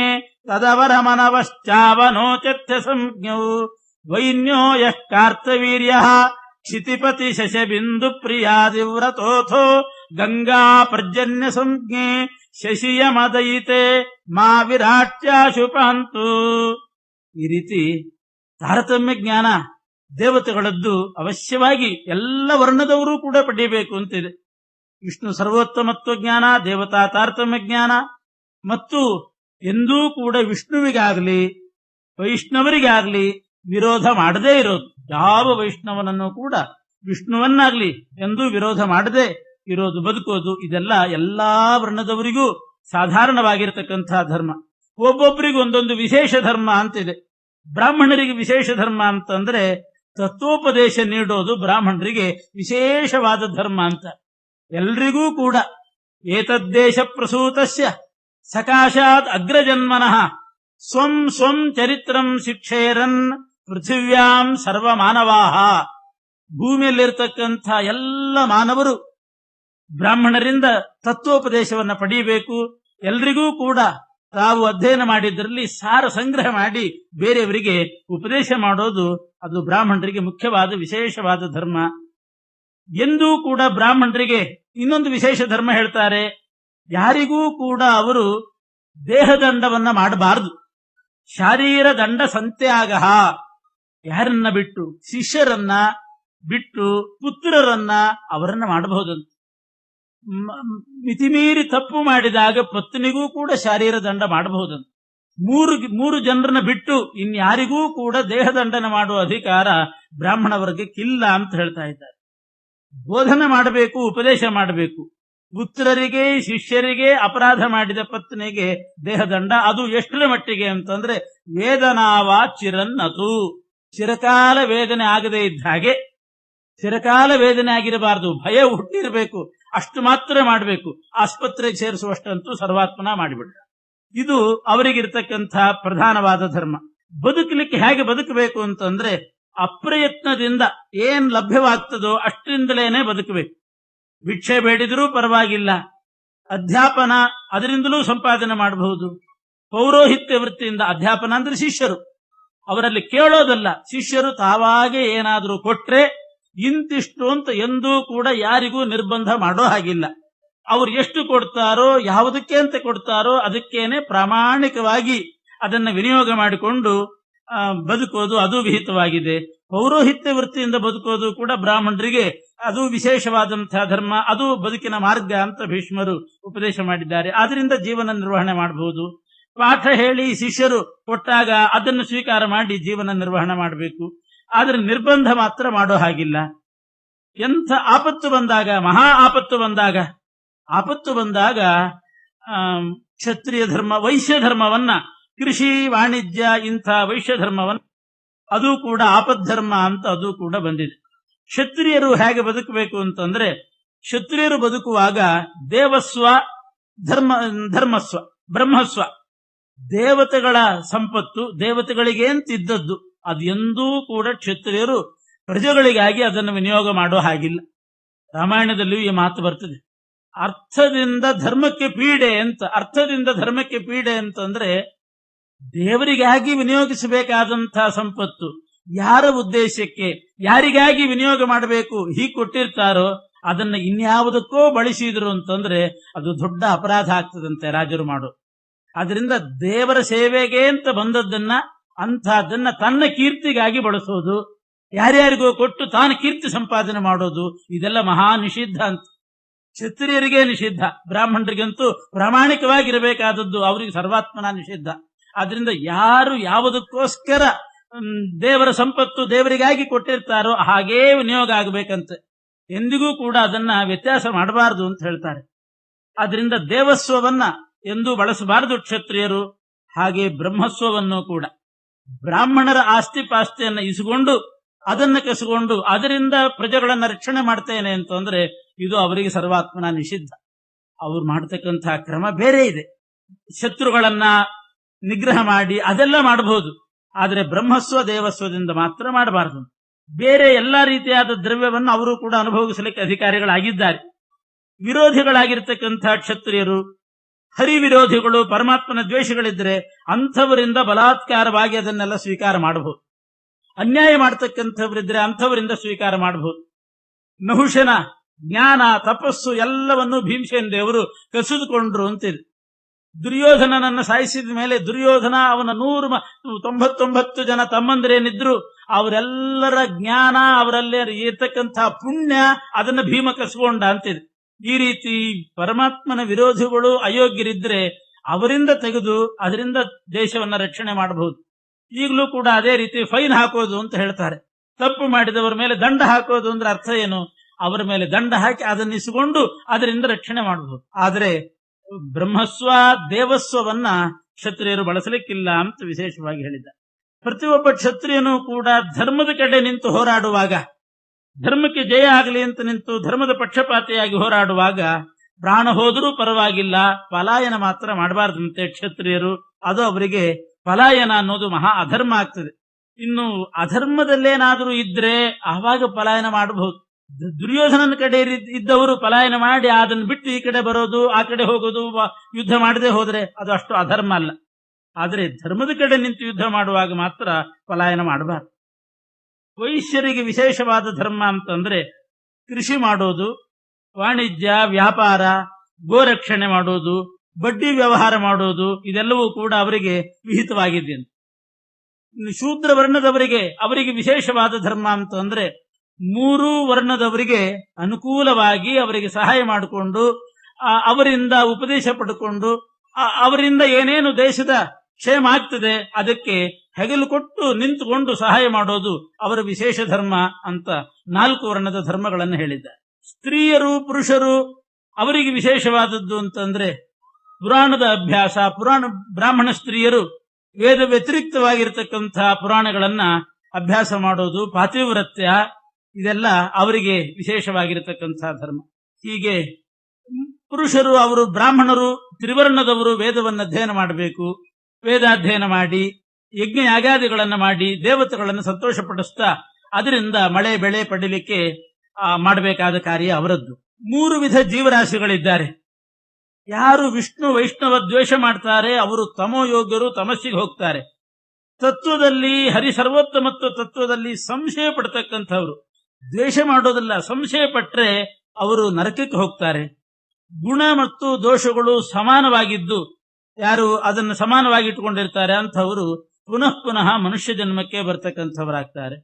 ತದವರಮನವಶ್ಚಾವನೋಚತ್ಯ ಸಂಜ್ಞೌ ವೈನ್ಯೋ ಯಃ ಕಾರ್ತವೀರ್ಯಃ ಕ್ಷಿತಿಪತಿ ಶಶಬಿಂದು ಪ್ರಿಯಾದಿವ್ರತೋಥೋ ಗಂಗಾ ಪರ್ಜನ್ಯ ಸಂಜ್ಞೆ ಶಶಿಯಮದಯಿತೆ ಮಾ ವಿರಾಟ್ಯಾಶುಪಂತು. ಈ ರೀತಿ ತಾರತಮ್ಯ ಜ್ಞಾನ ದೇವತೆಗಳದ್ದು ಅವಶ್ಯವಾಗಿ ಎಲ್ಲ ವರ್ಣದವರೂ ಕೂಡ ಪಡೆಯಬೇಕು ಅಂತಿದೆ. ವಿಷ್ಣು ಸರ್ವೋತ್ತಮತ್ವ ಜ್ಞಾನ, ದೇವತಾ ತಾರತಮ್ಯ ಜ್ಞಾನ, ಮತ್ತು ಎಂದೂ ಕೂಡ ವಿಷ್ಣುವಿಗಾಗಲಿ ವೈಷ್ಣವರಿಗಾಗಲಿ ವಿರೋಧ ಮಾಡದೇ ಇರೋದು. ಯಾವ ವೈಷ್ಣವನನ್ನು ಕೂಡ ವಿಷ್ಣುವನ್ನಾಗ್ಲಿ ಎಂದೂ ವಿರೋಧ ಮಾಡದೆ ಇರೋದು, ಬದುಕೋದು, ಇದೆಲ್ಲ ಎಲ್ಲಾ ವರ್ಣದವರಿಗೂ ಸಾಧಾರಣವಾಗಿರತಕ್ಕಂಥ ಧರ್ಮ. ಒಬ್ಬೊಬ್ಬರಿಗೆ ಒಂದೊಂದು ವಿಶೇಷ ಧರ್ಮ ಅಂತಿದೆ. ಬ್ರಾಹ್ಮಣರಿಗೆ ವಿಶೇಷ ಧರ್ಮ ಅಂತಂದ್ರೆ ತತ್ವೋಪದೇಶ ನೀಡೋದು ಬ್ರಾಹ್ಮಣರಿಗೆ ವಿಶೇಷವಾದ ಧರ್ಮ ಅಂತ. ಎಲ್ರಿಗೂ ಕೂಡ ಏತದ್ದೇಶ ಪ್ರಸೂತಸ್ಯ ಸಕಾಶಾತ್ ಅಗ್ರಜನ್ಮನಃ ಸ್ವಂ ಸ್ವಂ ಚರಿತ್ರಂ ಶಿಕ್ಷೇರನ್ ಪೃಥಿವ್ಯಾಂ ಸರ್ವ ಮಾನವಾಹ. ಭೂಮಿಯಲ್ಲಿರ್ತಕ್ಕಂಥ ಎಲ್ಲ ಮಾನವರು ಬ್ರಾಹ್ಮಣರಿಂದ ತತ್ವೋಪದೇಶವನ್ನು ಪಡೆಯಬೇಕು. ಎಲ್ರಿಗೂ ಕೂಡ ತಾವು ಅಧ್ಯಯನ ಮಾಡಿದ್ರಲ್ಲಿ ಸಾರ ಸಂಗ್ರಹ ಮಾಡಿ ಬೇರೆಯವರಿಗೆ ಉಪದೇಶ ಮಾಡೋದು ಅದು ಬ್ರಾಹ್ಮಣರಿಗೆ ಮುಖ್ಯವಾದ ವಿಶೇಷವಾದ ಧರ್ಮ. ಎಂದೂ ಕೂಡ ಬ್ರಾಹ್ಮಣರಿಗೆ ಇನ್ನೊಂದು ವಿಶೇಷ ಧರ್ಮ ಹೇಳ್ತಾರೆ. ಯಾರಿಗೂ ಕೂಡ ಅವರು ದೇಹದಂಡವನ್ನ ಮಾಡಬಾರದು. ಶಾರೀರ ದಂಡ ಸಂತ್ಯಾಗ. ಯಾರನ್ನ ಬಿಟ್ಟು? ಶಿಷ್ಯರನ್ನ ಬಿಟ್ಟು ಪುತ್ರರನ್ನ ಅವರನ್ನ ಮಾಡಬಹುದಂತ. ಮಿತಿಮೀರಿ ತಪ್ಪು ಮಾಡಿದಾಗ ಪತ್ನಿಗೂ ಕೂಡ ಶಾರೀರ ದಂಡ ಮಾಡಬಹುದಂತ. ಮೂರು ಜನರನ್ನ ಬಿಟ್ಟು ಇನ್ಯಾರಿಗೂ ಕೂಡ ದೇಹದಂಡನ ಮಾಡುವ ಅಧಿಕಾರ ಬ್ರಾಹ್ಮಣ ವರ್ಗಕ್ಕಿಲ್ಲ ಅಂತ ಹೇಳ್ತಾ ಇದ್ದಾರೆ. ಬೋಧನೆ ಮಾಡಬೇಕು, ಉಪದೇಶ ಮಾಡಬೇಕು. ಪುತ್ರರಿಗೆ ಶಿಷ್ಯರಿಗೆ ಅಪರಾಧ ಮಾಡಿದ ಪತ್ನಿಗೆ ದೇಹದಂಡ. ಅದು ಎಷ್ಟರ ಮಟ್ಟಿಗೆ ಅಂತಂದ್ರೆ ವೇದನಾವಾ ಚಿರನ್ನತು. ಚಿರಕಾಲ ವೇದನೆ ಆಗದೆ ಇದ್ದ ಹಾಗೆ, ಚಿರಕಾಲ ವೇದನೆ ಆಗಿರಬಾರದು, ಭಯ ಹುಟ್ಟಿರಬೇಕು, ಅಷ್ಟು ಮಾತ್ರ ಮಾಡಬೇಕು. ಆಸ್ಪತ್ರೆಗೆ ಸೇರಿಸುವಷ್ಟಂತೂ ಸರ್ವಾತ್ಮನ ಮಾಡಿಬಿಡ. ಇದು ಅವರಿಗಿರ್ತಕ್ಕಂಥ ಪ್ರಧಾನವಾದ ಧರ್ಮ. ಬದುಕಲಿಕ್ಕೆ ಹೇಗೆ ಬದುಕಬೇಕು ಅಂತಂದ್ರೆ ಅಪ್ರಯತ್ನದಿಂದ ಏನ್ ಲಭ್ಯವಾಗ್ತದೋ ಅಷ್ಟರಿಂದಲೇನೆ ಬದುಕಬೇಕು. ಭಿಕ್ಷೆ ಬೇಡಿದ್ರೂ ಪರವಾಗಿಲ್ಲ, ಅಧ್ಯಾಪನ ಅದರಿಂದಲೂ ಸಂಪಾದನೆ ಮಾಡಬಹುದು. ಪೌರೋಹಿತ್ಯ ವೃತ್ತಿಯಿಂದ, ಅಧ್ಯಾಪನ ಅಂದ್ರೆ ಶಿಷ್ಯರು, ಅವರಲ್ಲಿ ಕೇಳೋದಲ್ಲ, ಶಿಷ್ಯರು ತಾವಾಗೆ ಏನಾದರೂ ಕೊಟ್ರೆ ಇಂತಿಷ್ಟು ಅಂತ ಎಂದೂ ಕೂಡ ಯಾರಿಗೂ ನಿರ್ಬಂಧ ಮಾಡೋ ಹಾಗಿಲ್ಲ. ಅವ್ರು ಎಷ್ಟು ಕೊಡ್ತಾರೋ, ಯಾವುದಕ್ಕೆ ಅಂತ ಕೊಡ್ತಾರೋ ಅದಕ್ಕೇನೆ ಪ್ರಾಮಾಣಿಕವಾಗಿ ಅದನ್ನ ವಿನಿಯೋಗ ಮಾಡಿಕೊಂಡು ಬದುಕೋದು ಅದು ವಿಹಿತವಾಗಿದೆ. ಪೌರೋಹಿತ್ಯ ವೃತ್ತಿಯಿಂದ ಬದುಕೋದು ಕೂಡ ಬ್ರಾಹ್ಮಣರಿಗೆ ಅದು ವಿಶೇಷವಾದಂತಹ ಧರ್ಮ, ಅದು ಬದುಕಿನ ಮಾರ್ಗ ಅಂತ ಭೀಷ್ಮರು ಉಪದೇಶ ಮಾಡಿದ್ದಾರೆ. ಆದ್ರಿಂದ ಜೀವನ ನಿರ್ವಹಣೆ ಮಾಡಬಹುದು. ಪಾಠ ಹೇಳಿ ಶಿಷ್ಯರು ಕೊಟ್ಟಾಗ ಅದನ್ನು ಸ್ವೀಕಾರ ಮಾಡಿ ಜೀವನ ನಿರ್ವಹಣೆ ಮಾಡಬೇಕು. ಆದ್ರೆ ನಿರ್ಬಂಧ ಮಾತ್ರ ಮಾಡೋ ಹಾಗಿಲ್ಲ. ಎಂಥ ಆಪತ್ತು ಬಂದಾಗ, ಮಹಾ ಆಪತ್ತು ಬಂದಾಗ ಕ್ಷತ್ರಿಯ ಧರ್ಮ, ವೈಶ್ಯ ಧರ್ಮವನ್ನ, ಕೃಷಿ ವಾಣಿಜ್ಯ ಇಂಥ ವೈಶ್ಯ ಧರ್ಮವನ್ನ, ಅದು ಕೂಡ ಆಪದ್ಧರ್ಮ ಅಂತ ಅದು ಕೂಡ ಬಂದಿದೆ. ಕ್ಷತ್ರಿಯರು ಹೇಗೆ ಬದುಕಬೇಕು ಅಂತಂದ್ರೆ, ಕ್ಷತ್ರಿಯರು ಬದುಕುವಾಗ ದೇವಸ್ವ ಧರ್ಮಸ್ವ ಬ್ರಹ್ಮಸ್ವ, ದೇವತೆಗಳ ಸಂಪತ್ತು ದೇವತೆಗಳಿಗೆ ಅಂತಿದ್ದದ್ದು ಅದು ಎಂದೂ ಕೂಡ ಕ್ಷತ್ರಿಯರು ಪ್ರಜೆಗಳಿಗಾಗಿ ಅದನ್ನು ವಿನಿಯೋಗ ಮಾಡೋ ಹಾಗಿಲ್ಲ. ರಾಮಾಯಣದಲ್ಲಿಯೂ ಈ ಮಾತು ಬರ್ತದೆ. ಅರ್ಥದಿಂದ ಧರ್ಮಕ್ಕೆ ಪೀಡೆ ಅಂತಂದ್ರೆ ದೇವರಿಗಾಗಿ ವಿನಿಯೋಗಿಸಬೇಕಾದಂತಹ ಸಂಪತ್ತು ಯಾರ ಉದ್ದೇಶಕ್ಕೆ, ಯಾರಿಗಾಗಿ ವಿನಿಯೋಗ ಮಾಡಬೇಕು ಹೀಗೆ ಕೊಟ್ಟಿರ್ತಾರೋ ಅದನ್ನ ಇನ್ಯಾವುದಕ್ಕೋ ಬಳಸಿದ್ರು ಅಂತಂದ್ರೆ ಅದು ದೊಡ್ಡ ಅಪರಾಧ ಆಗ್ತದಂತೆ ರಾಜರು ಮಾಡೋ. ಆದ್ರಿಂದ ದೇವರ ಸೇವೆಗೆ ಅಂತ ಬಂದದ್ದನ್ನ, ಅಂಥದ್ದನ್ನ ತನ್ನ ಕೀರ್ತಿಗಾಗಿ ಬಳಸೋದು, ಯಾರ್ಯಾರಿಗೋ ಕೊಟ್ಟು ತಾನು ಕೀರ್ತಿ ಸಂಪಾದನೆ ಮಾಡೋದು, ಇದೆಲ್ಲ ಮಹಾ ನಿಷಿದ್ಧ ಅಂತ. ಕ್ಷತ್ರಿಯರಿಗೆ ನಿಷಿದ್ಧ, ಬ್ರಾಹ್ಮಣರಿಗಂತೂ ಪ್ರಾಮಾಣಿಕವಾಗಿರಬೇಕಾದದ್ದು, ಅವರಿಗೆ ಸರ್ವಾತ್ಮನ ನಿಷಿದ್ಧ. ಆದ್ರಿಂದ ಯಾರು ಯಾವುದಕ್ಕೋಸ್ಕರ ದೇವರ ಸಂಪತ್ತು ದೇವರಿಗಾಗಿ ಕೊಟ್ಟಿರ್ತಾರೋ ಹಾಗೇ ವಿನಿಯೋಗ ಆಗಬೇಕಂತೆ. ಎಂದಿಗೂ ಕೂಡ ಅದನ್ನ ವ್ಯತ್ಯಾಸ ಮಾಡಬಾರದು ಅಂತ ಹೇಳ್ತಾರೆ. ಆದ್ರಿಂದ ದೇವಸ್ವವನ್ನ ಎಂದೂ ಬಳಸಬಾರದು ಕ್ಷತ್ರಿಯರು. ಹಾಗೆ ಬ್ರಹ್ಮಸ್ವವನ್ನು ಕೂಡ, ಬ್ರಾಹ್ಮಣರ ಆಸ್ತಿ ಪಾಸ್ತಿಯನ್ನ ಇಸಿಕೊಂಡು ಅದನ್ನ ಕಸಿಕೊಂಡು ಅದರಿಂದ ಪ್ರಜೆಗಳನ್ನ ರಕ್ಷಣೆ ಮಾಡ್ತೇನೆ ಅಂತಂದ್ರೆ ಇದು ಅವರಿಗೆ ಸರ್ವಾತ್ಮನ ನಿಷಿದ್ಧ. ಅವ್ರು ಮಾಡ್ತಕ್ಕಂತಹ ಕ್ರಮ ಬೇರೆ ಇದೆ. ಶತ್ರುಗಳನ್ನ ನಿಗ್ರಹ ಮಾಡಿ ಅದೆಲ್ಲ ಮಾಡಬಹುದು, ಆದ್ರೆ ಬ್ರಹ್ಮಸ್ವ ದೇವಸ್ವದಿಂದ ಮಾತ್ರ ಮಾಡಬಾರದು. ಬೇರೆ ಎಲ್ಲಾ ರೀತಿಯಾದ ದ್ರವ್ಯವನ್ನು ಅವರು ಕೂಡ ಅನುಭವಿಸಲಿಕ್ಕೆ ಅಧಿಕಾರಿಗಳಾಗಿದ್ದಾರೆ. ವಿರೋಧಿಗಳಾಗಿರ್ತಕ್ಕಂಥ ಕ್ಷತ್ರಿಯರು, ಹರಿವಿರೋಧಿಗಳು, ಪರಮಾತ್ಮನ ದ್ವೇಷಗಳಿದ್ರೆ ಅಂಥವರಿಂದ ಬಲಾತ್ಕಾರವಾಗಿ ಅದನ್ನೆಲ್ಲ ಸ್ವೀಕಾರ ಮಾಡಬಹುದು. ಅನ್ಯಾಯ ಮಾಡ್ತಕ್ಕಂಥವರಿದ್ರೆ ಅಂಥವರಿಂದ ಸ್ವೀಕಾರ ಮಾಡಬಹುದು. ನಹುಶನ ಜ್ಞಾನ ತಪಸ್ಸು ಎಲ್ಲವನ್ನೂ ಭೀಮಸೇನ ದೇವರು ಕಸಿದುಕೊಂಡ್ರು ಅಂತಿದೆ. ದುರ್ಯೋಧನನನ್ನು ಸಾಯಿಸಿದ ಮೇಲೆ ದುರ್ಯೋಧನ ಅವನ 199 ಜನ ತಮ್ಮಂದಿರೇನಿದ್ರು ಅವರೆಲ್ಲರ ಜ್ಞಾನ, ಅವರಲ್ಲಿ ಇರ್ತಕ್ಕಂಥ ಪುಣ್ಯ ಅದನ್ನ ಭೀಮ ಕಸ್ಕೊಂಡ ಅಂತಿದೆ. ಈ ರೀತಿ ಪರಮಾತ್ಮನ ವಿರೋಧಿಗಳು ಅಯೋಗ್ಯರಿದ್ರೆ ಅವರಿಂದ ತೆಗೆದು ಅದರಿಂದ ದೇಶವನ್ನ ರಕ್ಷಣೆ ಮಾಡಬಹುದು. ಈಗಲೂ ಕೂಡ ಅದೇ ರೀತಿ ಫೈನ್ ಹಾಕೋದು ಅಂತ ಹೇಳ್ತಾರೆ. ತಪ್ಪು ಮಾಡಿದವರ ಮೇಲೆ ದಂಡ ಹಾಕೋದು ಅಂದ್ರೆ ಅರ್ಥ ಏನು? ಅವರ ಮೇಲೆ ದಂಡ ಹಾಕಿ ಅದನ್ನಿಸಿಕೊಂಡು ಅದರಿಂದ ರಕ್ಷಣೆ ಮಾಡಬಹುದು. ಆದರೆ ಬ್ರಹ್ಮಸ್ವ ದೇವಸ್ವವನ್ನ ಕ್ಷತ್ರಿಯರು ಬಳಸಲಿಕ್ಕಿಲ್ಲ ಅಂತ ವಿಶೇಷವಾಗಿ ಹೇಳಿದ್ದ. ಪ್ರತಿಯೊಬ್ಬ ಕ್ಷತ್ರಿಯನೂ ಕೂಡ ಧರ್ಮದ ಕಡೆ ನಿಂತು ಹೋರಾಡುವಾಗ, ಧರ್ಮಕ್ಕೆ ಜಯ ಆಗಲಿ ಅಂತ ನಿಂತು ಧರ್ಮದ ಪಕ್ಷಪಾತಿಯಾಗಿ ಹೋರಾಡುವಾಗ ಪ್ರಾಣ ಹೋದರೂ ಪರವಾಗಿಲ್ಲ, ಪಲಾಯನ ಮಾತ್ರ ಮಾಡಬಾರ್ದಂತೆ ಕ್ಷತ್ರಿಯರು. ಅದು ಅವರಿಗೆ ಪಲಾಯನ ಅನ್ನೋದು ಮಹಾ ಅಧರ್ಮ ಆಗ್ತದೆ. ಇನ್ನು ಅಧರ್ಮದಲ್ಲೇನಾದರೂ ಇದ್ರೆ ಆವಾಗ ಪಲಾಯನ ಮಾಡಬಹುದು. ದುರ್ಯೋಧನನ ಕಡೆ ಇದ್ದವರು ಪಲಾಯನ ಮಾಡಿ ಅದನ್ನು ಬಿಟ್ಟು ಈ ಕಡೆ ಬರೋದು, ಆ ಕಡೆ ಹೋಗೋದು, ಯುದ್ಧ ಮಾಡದೆ ಹೋದ್ರೆ ಅದು ಅಷ್ಟು ಅಧರ್ಮ ಅಲ್ಲ. ಆದರೆ ಧರ್ಮದ ಕಡೆ ನಿಂತು ಯುದ್ಧ ಮಾಡುವಾಗ ಮಾತ್ರ ಪಲಾಯನ ಮಾಡಬಾರದು. ವೈಶ್ಯರಿಗೆ ವಿಶೇಷವಾದ ಧರ್ಮ ಅಂತಂದ್ರೆ ಕೃಷಿ ಮಾಡೋದು, ವಾಣಿಜ್ಯ ವ್ಯಾಪಾರ, ಗೋರಕ್ಷಣೆ ಮಾಡೋದು, ಬಡ್ಡಿ ವ್ಯವಹಾರ ಮಾಡೋದು, ಇದೆಲ್ಲವೂ ಕೂಡ ಅವರಿಗೆ ವಿಹಿತವಾಗಿದೆ. ಶೂದ್ರ ವರ್ಣದವರಿಗೆ ಅವರಿಗೆ ವಿಶೇಷವಾದ ಧರ್ಮ ಅಂತಂದ್ರೆ ಮೂರೂ ವರ್ಣದವರಿಗೆ ಅನುಕೂಲವಾಗಿ ಅವರಿಗೆ ಸಹಾಯ ಮಾಡಿಕೊಂಡು, ಅವರಿಂದ ಉಪದೇಶ ಪಡ್ಕೊಂಡು, ಅವರಿಂದ ಏನೇನು ದೇಶದ ಕ್ಷೇಮ ಆಗ್ತದೆ ಅದಕ್ಕೆ ಹೆಗಲು ಕೊಟ್ಟು ನಿಂತುಕೊಂಡು ಸಹಾಯ ಮಾಡೋದು ಅವರ ವಿಶೇಷ ಧರ್ಮ ಅಂತ 4 ವರ್ಣದ ಧರ್ಮಗಳನ್ನು ಹೇಳಿದ್ದಾರೆ. ಸ್ತ್ರೀಯರು ಪುರುಷರು ಅವರಿಗೆ ವಿಶೇಷವಾದದ್ದು ಅಂತಂದ್ರೆ ಪುರಾಣದ ಅಭ್ಯಾಸ. ಬ್ರಾಹ್ಮಣ ಸ್ತ್ರೀಯರು ವೇದ ವ್ಯತಿರಿಕ್ತವಾಗಿರತಕ್ಕಂತಹ ಪುರಾಣಗಳನ್ನ ಅಭ್ಯಾಸ ಮಾಡೋದು, ಪಾತಿವ್ರತ್ಯ, ಇದೆಲ್ಲ ಅವರಿಗೆ ವಿಶೇಷವಾಗಿರತಕ್ಕಂತಹ ಧರ್ಮ. ಹೀಗೆ ಪುರುಷರು, ಅವರು ಬ್ರಾಹ್ಮಣರು ತ್ರಿವರ್ಣದವರು ವೇದವನ್ನು ಅಧ್ಯಯನ ಮಾಡಬೇಕು, ವೇದಾಧ್ಯಯನ ಮಾಡಿ ಯಜ್ಞ ಯಾಗಾದಿಗಳನ್ನು ಮಾಡಿ ದೇವತೆಗಳನ್ನು ಸಂತೋಷಪಡಿಸ್ತಾ ಅದರಿಂದ ಮಳೆ ಬೆಳೆ ಪಡೀಲಿಕ್ಕೆ ಮಾಡಬೇಕಾದ ಕಾರ್ಯ ಅವರದ್ದು. 3 ವಿಧ ಜೀವರಾಶಿಗಳಿದ್ದಾರೆ. ಯಾರು ವಿಷ್ಣು ವೈಷ್ಣವ ದ್ವೇಷ ಮಾಡ್ತಾರೆ ಅವರು ತಮೋಯೋಗ್ಯರು, ತಮಸ್ಸಿಗೆ ಹೋಗ್ತಾರೆ. ತತ್ವದಲ್ಲಿ ಹರಿಸರ್ವೋತ್ತಮತ್ವ ತತ್ವದಲ್ಲಿ ಸಂಶಯ ಪಡ್ತಕ್ಕಂಥವ್ರು, ದ್ವೇಷ ಮಾಡೋದಿಲ್ಲ, ಸಂಶಯ ಪಟ್ರೆ ಅವರು ನರಕಕ್ಕೆ ಹೋಗ್ತಾರೆ. ಗುಣ ಮತ್ತು ದೋಷಗಳು ಸಮಾನವಾಗಿದ್ದು ಯಾರು ಅದನ್ನು ಸಮಾನವಾಗಿ ಇಟ್ಟುಕೊಂಡಿರ್ತಾರೆ ಅಂಥವರು ಪುನಃ ಪುನಃ ಮನುಷ್ಯ ಜನ್ಮಕ್ಕೆ ಬರ್ತಕ್ಕಂಥವರಾಗ್ತಾರೆ.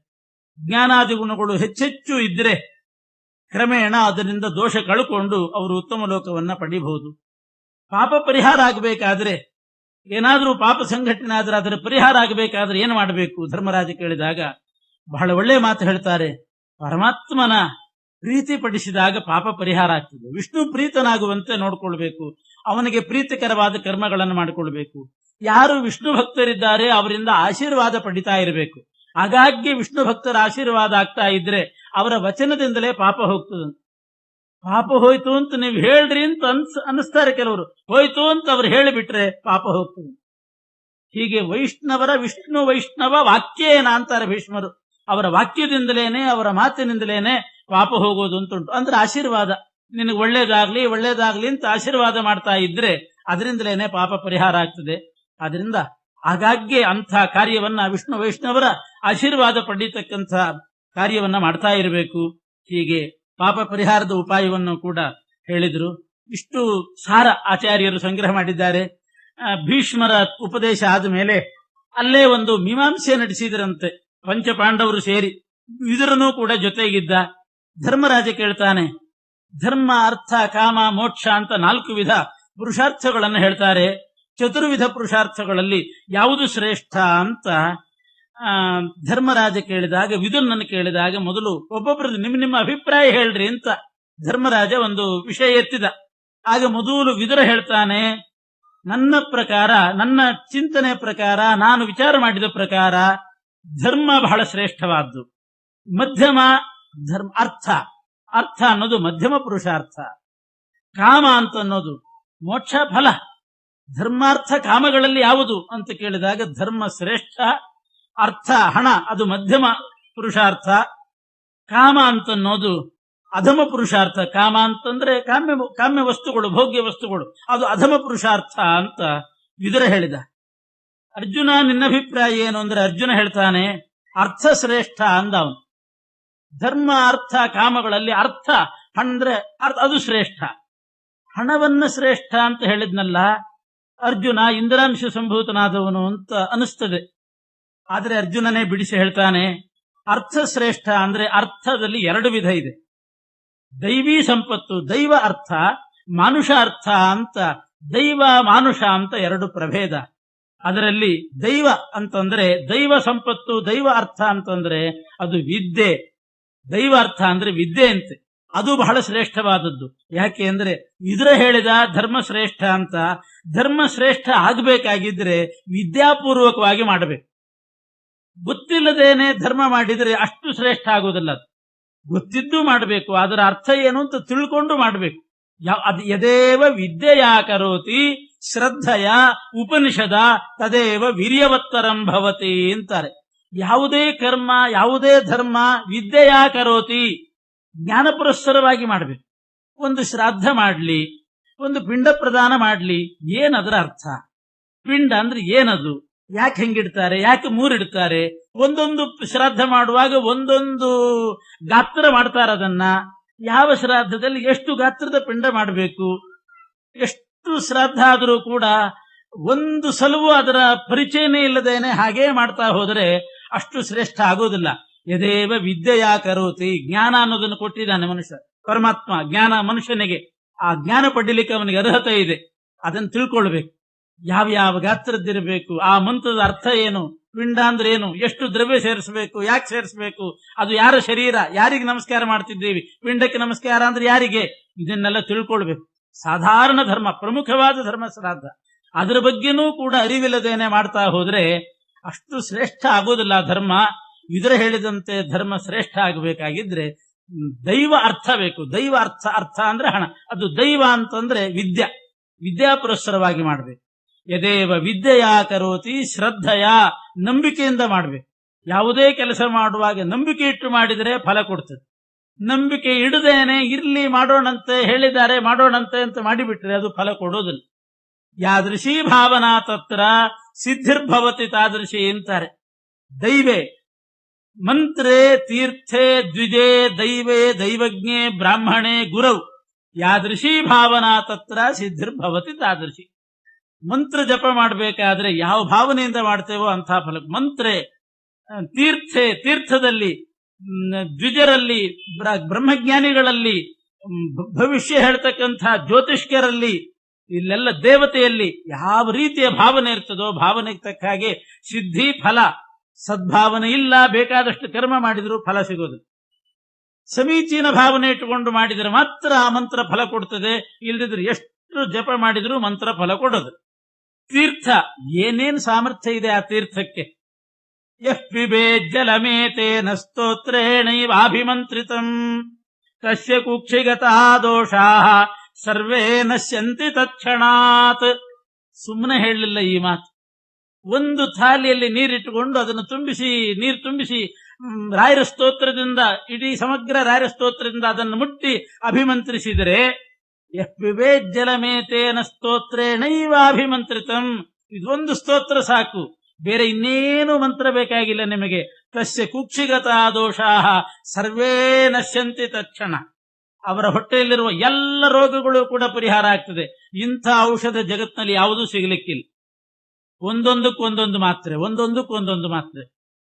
ಜ್ಞಾನಾದಿ ಗುಣಗಳು ಹೆಚ್ಚೆಚ್ಚು ಇದ್ರೆ ಕ್ರಮೇಣ ಅದರಿಂದ ದೋಷ ಕಳ್ಕೊಂಡು ಅವರು ಉತ್ತಮ ಲೋಕವನ್ನ ಪಡಿಬಹುದು. ಪಾಪ ಪರಿಹಾರ ಆಗಬೇಕಾದ್ರೆ, ಏನಾದರೂ ಪಾಪ ಸಂಘಟನೆ ಆದ್ರೆ ಅದರ ಪರಿಹಾರ ಆಗಬೇಕಾದ್ರೆ ಏನು ಮಾಡಬೇಕು? ಧರ್ಮರಾಜ ಕೇಳಿದಾಗ ಬಹಳ ಒಳ್ಳೆಯ ಮಾತು ಹೇಳ್ತಾರೆ. ಪರಮಾತ್ಮನ ಪ್ರೀತಿ ಪಡಿಸಿದಾಗ ಪಾಪ ಪರಿಹಾರ ಆಗ್ತದೆ. ವಿಷ್ಣು ಪ್ರೀತನಾಗುವಂತೆ ನೋಡ್ಕೊಳ್ಬೇಕು, ಅವನಿಗೆ ಪ್ರೀತಿಕರವಾದ ಕರ್ಮಗಳನ್ನು ಮಾಡಿಕೊಳ್ಬೇಕು. ಯಾರು ವಿಷ್ಣು ಭಕ್ತರಿದ್ದಾರೆ ಅವರಿಂದ ಆಶೀರ್ವಾದ ಪಡಿತಾ ಇರಬೇಕು. ಹಾಗಾಗಿ ವಿಷ್ಣು ಭಕ್ತರ ಆಶೀರ್ವಾದ ಆಗ್ತಾ ಇದ್ರೆ ಅವರ ವಚನದಿಂದಲೇ ಪಾಪ ಹೋಗ್ತದೆ. ಪಾಪ ಹೋಯ್ತು ಅಂತ ನೀವು ಹೇಳ್ರಿ ಅಂತ ಅನಿಸ್ತಾರೆ ಕೆಲವರು, ಹೋಯ್ತು ಅಂತ ಅವ್ರು ಹೇಳಿಬಿಟ್ರೆ ಪಾಪ ಹೋಗ್ತದೆ. ಹೀಗೆ ವೈಷ್ಣವರ ವಿಷ್ಣು ವೈಷ್ಣವ ವಾಕ್ಯೇನ ಅಂತಾರೆ ಭೀಷ್ಮರು. ಅವರ ವಾಕ್ಯದಿಂದಲೇನೆ, ಅವರ ಮಾತಿನಿಂದಲೇನೆ ಪಾಪ ಹೋಗೋದು ಅಂತುಂಟು. ಅಂದ್ರೆ ಆಶೀರ್ವಾದ, ನಿನಗೆ ಒಳ್ಳೇದಾಗ್ಲಿ ಒಳ್ಳೇದಾಗ್ಲಿ ಅಂತ ಆಶೀರ್ವಾದ ಮಾಡ್ತಾ ಇದ್ರೆ ಅದರಿಂದಲೇನೆ ಪಾಪ ಪರಿಹಾರ ಆಗ್ತದೆ. ಆದ್ರಿಂದ ಆಗಾಗ್ಗೆ ಅಂಥ ಕಾರ್ಯವನ್ನ ವಿಷ್ಣು ವೈಷ್ಣವರ ಆಶೀರ್ವಾದ ಪಡೀತಕ್ಕಂಥ ಕಾರ್ಯವನ್ನ ಮಾಡ್ತಾ ಇರಬೇಕು. ಹೀಗೆ ಪಾಪ ಪರಿಹಾರದ ಉಪಾಯವನ್ನು ಕೂಡ ಹೇಳಿದ್ರು. ಇಷ್ಟು ಸಾರ ಆಚಾರ್ಯರು ಸಂಗ್ರಹ ಮಾಡಿದ್ದಾರೆ. ಭೀಷ್ಮರ ಉಪದೇಶ ಆದ ಮೇಲೆ ಅಲ್ಲೇ ಒಂದು ಮೀಮಾಂಸೆ ನಡೆಸಿದ್ರಂತೆ ಪಂಚಪಾಂಡವರು ಸೇರಿ. ವಿದುರನೂ ಕೂಡ ಜೊತೆಗಿದ್ದ. ಧರ್ಮರಾಜ ಕೇಳ್ತಾನೆ, ಧರ್ಮ ಅರ್ಥ ಕಾಮ ಮೋಕ್ಷ ಅಂತ 4 ವಿಧ ಪುರುಷಾರ್ಥಗಳನ್ನು ಹೇಳ್ತಾರೆ. ಚತುರ್ವಿಧ ಪುರುಷಾರ್ಥಗಳಲ್ಲಿ ಯಾವುದು ಶ್ರೇಷ್ಠ ಅಂತ ಧರ್ಮರಾಜ ಕೇಳಿದಾಗ, ವಿದುರನನ್ನು ಕೇಳಿದಾಗ ಮೊದಲು ಒಬ್ಬೊಬ್ಬರು ನಿಮ್ಮ ಅಭಿಪ್ರಾಯ ಹೇಳ್ರಿ ಅಂತ ಧರ್ಮರಾಜ ಒಂದು ವಿಷಯ ಎತ್ತಿದ. ಆಗ ಮೊದಲು ವಿದುರ ಹೇಳ್ತಾನೆ, ನನ್ನ ಪ್ರಕಾರ, ನನ್ನ ಚಿಂತನೆ ಪ್ರಕಾರ, ನಾನು ವಿಚಾರ ಮಾಡಿದ ಪ್ರಕಾರ ಧರ್ಮ ಬಹಳ ಶ್ರೇಷ್ಠವಾದ್ದು. ಮಧ್ಯಮ ಧರ್ಮ, ಅರ್ಥ ಅನ್ನೋದು ಮಧ್ಯಮ ಪುರುಷಾರ್ಥ. ಕಾಮ ಅಂತ ಅನ್ನೋದು ಮೋಕ್ಷ ಫಲ. ಧರ್ಮಾರ್ಥ ಕಾಮಗಳಲ್ಲಿ ಯಾವುದು ಅಂತ ಕೇಳಿದಾಗ ಧರ್ಮ ಶ್ರೇಷ್ಠ, ಅರ್ಥ ಹಣ ಅದು ಮಧ್ಯಮ ಪುರುಷಾರ್ಥ, ಕಾಮ ಅಂತನ್ನೋದು ಅಧಮ ಪುರುಷಾರ್ಥ. ಕಾಮ ಅಂತಂದ್ರೆ ಕಾಮ್ಯ ವಸ್ತುಗಳು, ಭೋಗ್ಯ ವಸ್ತುಗಳು, ಅದು ಅಧಮ ಪುರುಷಾರ್ಥ ಅಂತ ವಿದುರ ಹೇಳಿದ. ಅರ್ಜುನ ನಿನ್ನಭಿಪ್ರಾಯ ಏನು ಅಂದ್ರೆ ಅರ್ಜುನ ಹೇಳ್ತಾನೆ ಅರ್ಥ ಶ್ರೇಷ್ಠ ಅಂದ ಅವನು. ಧರ್ಮ ಅರ್ಥ ಕಾಮಗಳಲ್ಲಿ ಅರ್ಥ ಅಂದ್ರೆ ಅದು ಶ್ರೇಷ್ಠ. ಹಣವನ್ನ ಶ್ರೇಷ್ಠ ಅಂತ ಹೇಳಿದ್ನಲ್ಲ ಅರ್ಜುನ, ಇಂದ್ರಾಂಶ ಸಂಭೂತನಾದವನು ಅಂತ ಅನಿಸ್ತದೆ. ಆದರೆ ಅರ್ಜುನನೇ ಬಿಡಿಸಿ ಹೇಳ್ತಾನೆ ಅರ್ಥ ಶ್ರೇಷ್ಠ ಅಂದ್ರೆ ಅರ್ಥದಲ್ಲಿ 2 ವಿಧ ಇದೆ. ದೈವೀ ಸಂಪತ್ತು, ದೈವ ಅರ್ಥ, ಮಾನುಷ ಅರ್ಥ ಅಂತ, ದೈವ ಮಾನುಷ ಅಂತ 2 ಪ್ರಭೇದ. ಅದರಲ್ಲಿ ದೈವ ಅಂತಂದ್ರೆ ದೈವ ಸಂಪತ್ತು, ದೈವ ಅರ್ಥ ಅಂತಂದ್ರೆ ಅದು ವಿದ್ಯೆ. ದೈವ ಅರ್ಥ ಅಂದ್ರೆ ವಿದ್ಯೆ ಅಂತೆ. ಅದು ಬಹಳ ಶ್ರೇಷ್ಠವಾದದ್ದು. ಯಾಕೆ ಅಂದ್ರೆ ಇದ್ರ ಹೇಳಿದ ಧರ್ಮ ಶ್ರೇಷ್ಠ ಅಂತ. ಧರ್ಮ ಶ್ರೇಷ್ಠ ಆಗಬೇಕಾಗಿದ್ರೆ ವಿದ್ಯಾಪೂರ್ವಕವಾಗಿ ಮಾಡಬೇಕು. ಗೊತ್ತಿಲ್ಲದೇನೆ ಧರ್ಮ ಮಾಡಿದರೆ ಅಷ್ಟು ಶ್ರೇಷ್ಠ ಆಗುವುದಿಲ್ಲ. ಅದು ಗೊತ್ತಿದ್ದು ಮಾಡಬೇಕು, ಅದರ ಅರ್ಥ ಏನು ಅಂತ ತಿಳ್ಕೊಂಡು ಮಾಡಬೇಕು. ಅದು ಯದೇವ ವಿದ್ಯೆಯಾ ಕರೋತಿ ಶ್ರದ್ಧೆಯ ಉಪನಿಷದ ತದೇವ ವೀರ್ಯವತ್ತರಂ ಭವತಿ ಅಂತಾರೆ. ಯಾವುದೇ ಕರ್ಮ, ಯಾವುದೇ ಧರ್ಮ ವಿದ್ಯೆಯಾ ಕರೋತಿ, ಜ್ಞಾನ ಪುರಸ್ಸರವಾಗಿ ಮಾಡಬೇಕು. ಒಂದು ಶ್ರಾದ್ದ ಮಾಡಲಿ, ಒಂದು ಪಿಂಡ ಪ್ರದಾನ ಮಾಡಲಿ, ಏನದರ ಅರ್ಥ? ಪಿಂಡ ಅಂದ್ರೆ ಏನದು? ಯಾಕೆ ಹೆಂಗಿಡ್ತಾರೆ? ಯಾಕೆ ಮೂರಿಡ್ತಾರೆ? ಒಂದೊಂದು ಶ್ರಾದ್ದ ಮಾಡುವಾಗ ಒಂದೊಂದು ಗಾತ್ರ ಮಾಡ್ತಾರೆ. ಅದನ್ನ ಯಾವ ಶ್ರಾದ್ದದಲ್ಲಿ ಎಷ್ಟು ಗಾತ್ರದ ಪಿಂಡ ಮಾಡಬೇಕು, ಎಷ್ಟು ಶ್ರಾದ್ದ ಆದರೂ ಕೂಡ ಒಂದು ಸಲವೂ ಅದರ ಪರಿಚಯನೇ ಇಲ್ಲದೇನೆ ಹಾಗೇ ಮಾಡ್ತಾ ಹೋದರೆ ಅಷ್ಟು ಶ್ರೇಷ್ಠ ಆಗೋದಿಲ್ಲ. ಯದೇವ ವಿದ್ಯೆಯಾ ಕರೋತಿ, ಜ್ಞಾನ ಅನ್ನೋದನ್ನು ಕೊಟ್ಟಿದ್ದಾನೆ ಮನುಷ್ಯ, ಪರಮಾತ್ಮ. ಜ್ಞಾನ ಮನುಷ್ಯನಿಗೆ, ಆ ಜ್ಞಾನ ಪಡ್ಡಿಲಿಕ್ಕೆ ಅವನಿಗೆ ಅರ್ಹತೆ ಇದೆ. ಅದನ್ನು ತಿಳ್ಕೊಳ್ಬೇಕು. ಯಾವ ಗಾತ್ರದ್ದಿರಬೇಕು, ಆ ಮಂತ್ರದ ಅರ್ಥ ಏನು, ಪಿಂಡ ಅಂದ್ರೆ ಏನು, ಎಷ್ಟು ದ್ರವ್ಯ ಸೇರಿಸಬೇಕು, ಯಾಕೆ ಸೇರಿಸಬೇಕು, ಅದು ಯಾರ ಶರೀರ, ಯಾರಿಗೆ ನಮಸ್ಕಾರ ಮಾಡ್ತಿದ್ದೀವಿ, ಪಿಂಡಕ್ಕೆ ನಮಸ್ಕಾರ ಅಂದ್ರೆ ಯಾರಿಗೆ, ಇದನ್ನೆಲ್ಲ ತಿಳ್ಕೊಳ್ಬೇಕು. ಸಾಧಾರಣ ಧರ್ಮ, ಪ್ರಮುಖವಾದ ಧರ್ಮ ಶ್ರಾದ್ದ, ಅದರ ಬಗ್ಗೆನೂ ಕೂಡ ಅರಿವಿಲ್ಲದೇನೆ ಮಾಡ್ತಾ ಹೋದ್ರೆ ಅಷ್ಟು ಶ್ರೇಷ್ಠ ಆಗೋದಿಲ್ಲ ಧರ್ಮ. ಇದರ ಹೇಳಿದಂತೆ ಧರ್ಮ ಶ್ರೇಷ್ಠ ಆಗಬೇಕಾಗಿದ್ರೆ ದೈವ ಅರ್ಥ ಬೇಕು. ದೈವ ಅರ್ಥ ಅಂದ್ರೆ ಹಣ. ಅದು ದೈವ ಅಂತಂದ್ರೆ ವಿದ್ಯಾ ಪುರಸ್ಸರವಾಗಿ ಮಾಡಬೇಕು. ಯದೇವ ವಿದ್ಯೆಯಾ ಕರೋತಿ ಶ್ರದ್ಧೆಯ, ನಂಬಿಕೆಯಿಂದ ಮಾಡಬೇಕು. ಯಾವುದೇ ಕೆಲಸ ಮಾಡುವಾಗ ನಂಬಿಕೆ ಇಟ್ಟು ಮಾಡಿದರೆ ಫಲ ಕೊಡ್ತದೆ. ನಂಬಿಕೆ ಇಡದೇನೆ ಇರ್ಲಿ ಮಾಡೋಣಂತೆ, ಹೇಳಿದ್ದಾರೆ ಮಾಡೋಣಂತೆ ಅಂತ ಮಾಡಿಬಿಟ್ರೆ ಅದು ಫಲ ಕೊಡೋದಿಲ್ಲ. ಯಾದೃಶಿ ಭಾವನಾ ತತ್ರ ಸಿದ್ಧಿರ್ಭವತಿ ತಾದೃಶಿ ಅಂತಾರೆ. ದೈವೇ ಮಂತ್ರೇ ತೀರ್ಥೆ ದ್ವಿಜೇ ದೈವೇ ದೈವಜ್ಞೆ ಬ್ರಾಹ್ಮಣೆ ಗುರೌ ಯಾದೃಶಿ ಭಾವನಾ ತತ್ರ ಸಿದ್ಧಿರ್ಭವತಿ ತಾದೃಶಿ. ಮಂತ್ರ ಜಪ ಮಾಡಬೇಕಾದ್ರೆ ಯಾವ ಭಾವನೆಯಿಂದ ಮಾಡ್ತೇವೋ ಅಂಥ ಫಲ. ಮಂತ್ರೇ ತೀರ್ಥೆ, ತೀರ್ಥದಲ್ಲಿ, ದ್ವಿಜರಲ್ಲಿ, ಬ್ರಹ್ಮಜ್ಞಾನಿಗಳಲ್ಲಿ, ಭವಿಷ್ಯ ಹೇಳ್ತಕ್ಕಂಥ ಜ್ಯೋತಿಷ್ಕರಲ್ಲಿ, ಇಲ್ಲೆಲ್ಲ ದೇವತೆಯಲ್ಲಿ ಯಾವ ರೀತಿಯ ಭಾವನೆ ಇರ್ತದೋ ಭಾವನೆಗೆ ತಕ್ಕ ಹಾಗೆ ಸಿದ್ಧಿ ಫಲ. ಸದ್ಭಾವನೆ ಇಲ್ಲ, ಬೇಕಾದಷ್ಟು ಕರ್ಮ ಮಾಡಿದರೂ ಫಲ ಸಿಗೋದು. ಸಮೀಚೀನ ಭಾವನೆ ಇಟ್ಟುಕೊಂಡು ಮಾಡಿದರೆ ಮಾತ್ರ ಆ ಮಂತ್ರ ಫಲ ಕೊಡ್ತದೆ. ಇಲ್ಲದಿದ್ರೆ ಎಷ್ಟು ಜಪ ಮಾಡಿದರೂ ಮಂತ್ರ ಫಲ ಕೊಡೋದು. ತೀರ್ಥ, ಏನೇನು ಸಾಮರ್ಥ್ಯ ಇದೆ ಆ ತೀರ್ಥಕ್ಕೆ. ಯಃ ಪಿಬೇತ್ ಜಲಮೇತೇನ ಸ್ತೋತ್ರೇಣೈವಾಭಿಮಂತ್ರಿತಂ ತಸ್ಯ ಕುಕ್ಷಿಗತಃ ದೋಷಾಃ ಸರ್ವೇ ನಶ್ಯಂತಿ ತತ್ಕ್ಷಣಾತ್. ಸುಮ್ಮನೆ ಹೇಳಲಿಲ್ಲ ಈ ಮಾತು. ಒಂದು ಥಾಲಿಯಲ್ಲಿ ನೀರಿಟ್ಟುಕೊಂಡು ಅದನ್ನು ನೀರು ತುಂಬಿಸಿ ರಾಯರ ಸ್ತೋತ್ರದಿಂದ, ಇಡೀ ಸಮಗ್ರ ರಾಯರ ಸ್ತೋತ್ರದಿಂದ ಅದನ್ನು ಮುಟ್ಟಿ ಅಭಿಮಂತ್ರಿಸಿದರೆ ಯಃ ಪಿಬೇತ್ ಜಲಮೇತೇನ ಸ್ತೋತ್ರೇಣೈವ ಅಭಿಮಂತ್ರಿತಂ, ಇದೊಂದು ಸ್ತೋತ್ರ ಸಾಕು, ಬೇರೆ ಇನ್ನೇನು ಮಂತ್ರ ಬೇಕಾಗಿಲ್ಲ ನಿಮಗೆ. ತಸ್ಯ ಕುಕ್ಷಿಗತ ದೋಷಾಃ ಸರ್ವೇ ನಶ್ಯಂತಿ ತಕ್ಷಣ. ಅವರ ಹೊಟ್ಟೆಯಲ್ಲಿರುವ ಎಲ್ಲ ರೋಗಗಳು ಕೂಡ ಪರಿಹಾರ ಆಗ್ತದೆ. ಇಂಥ ಔಷಧ ಜಗತ್ತಿನಲ್ಲಿ ಯಾವುದೂ ಸಿಗಲಿಕ್ಕಿಲ್ಲ. ಒಂದೊಂದಕ್ಕೊಂದೊಂದು ಮಾತ್ರೆ, ಒಂದೊಂದಕ್ಕೊಂದೊಂದು ಮಾತ್ರೆ.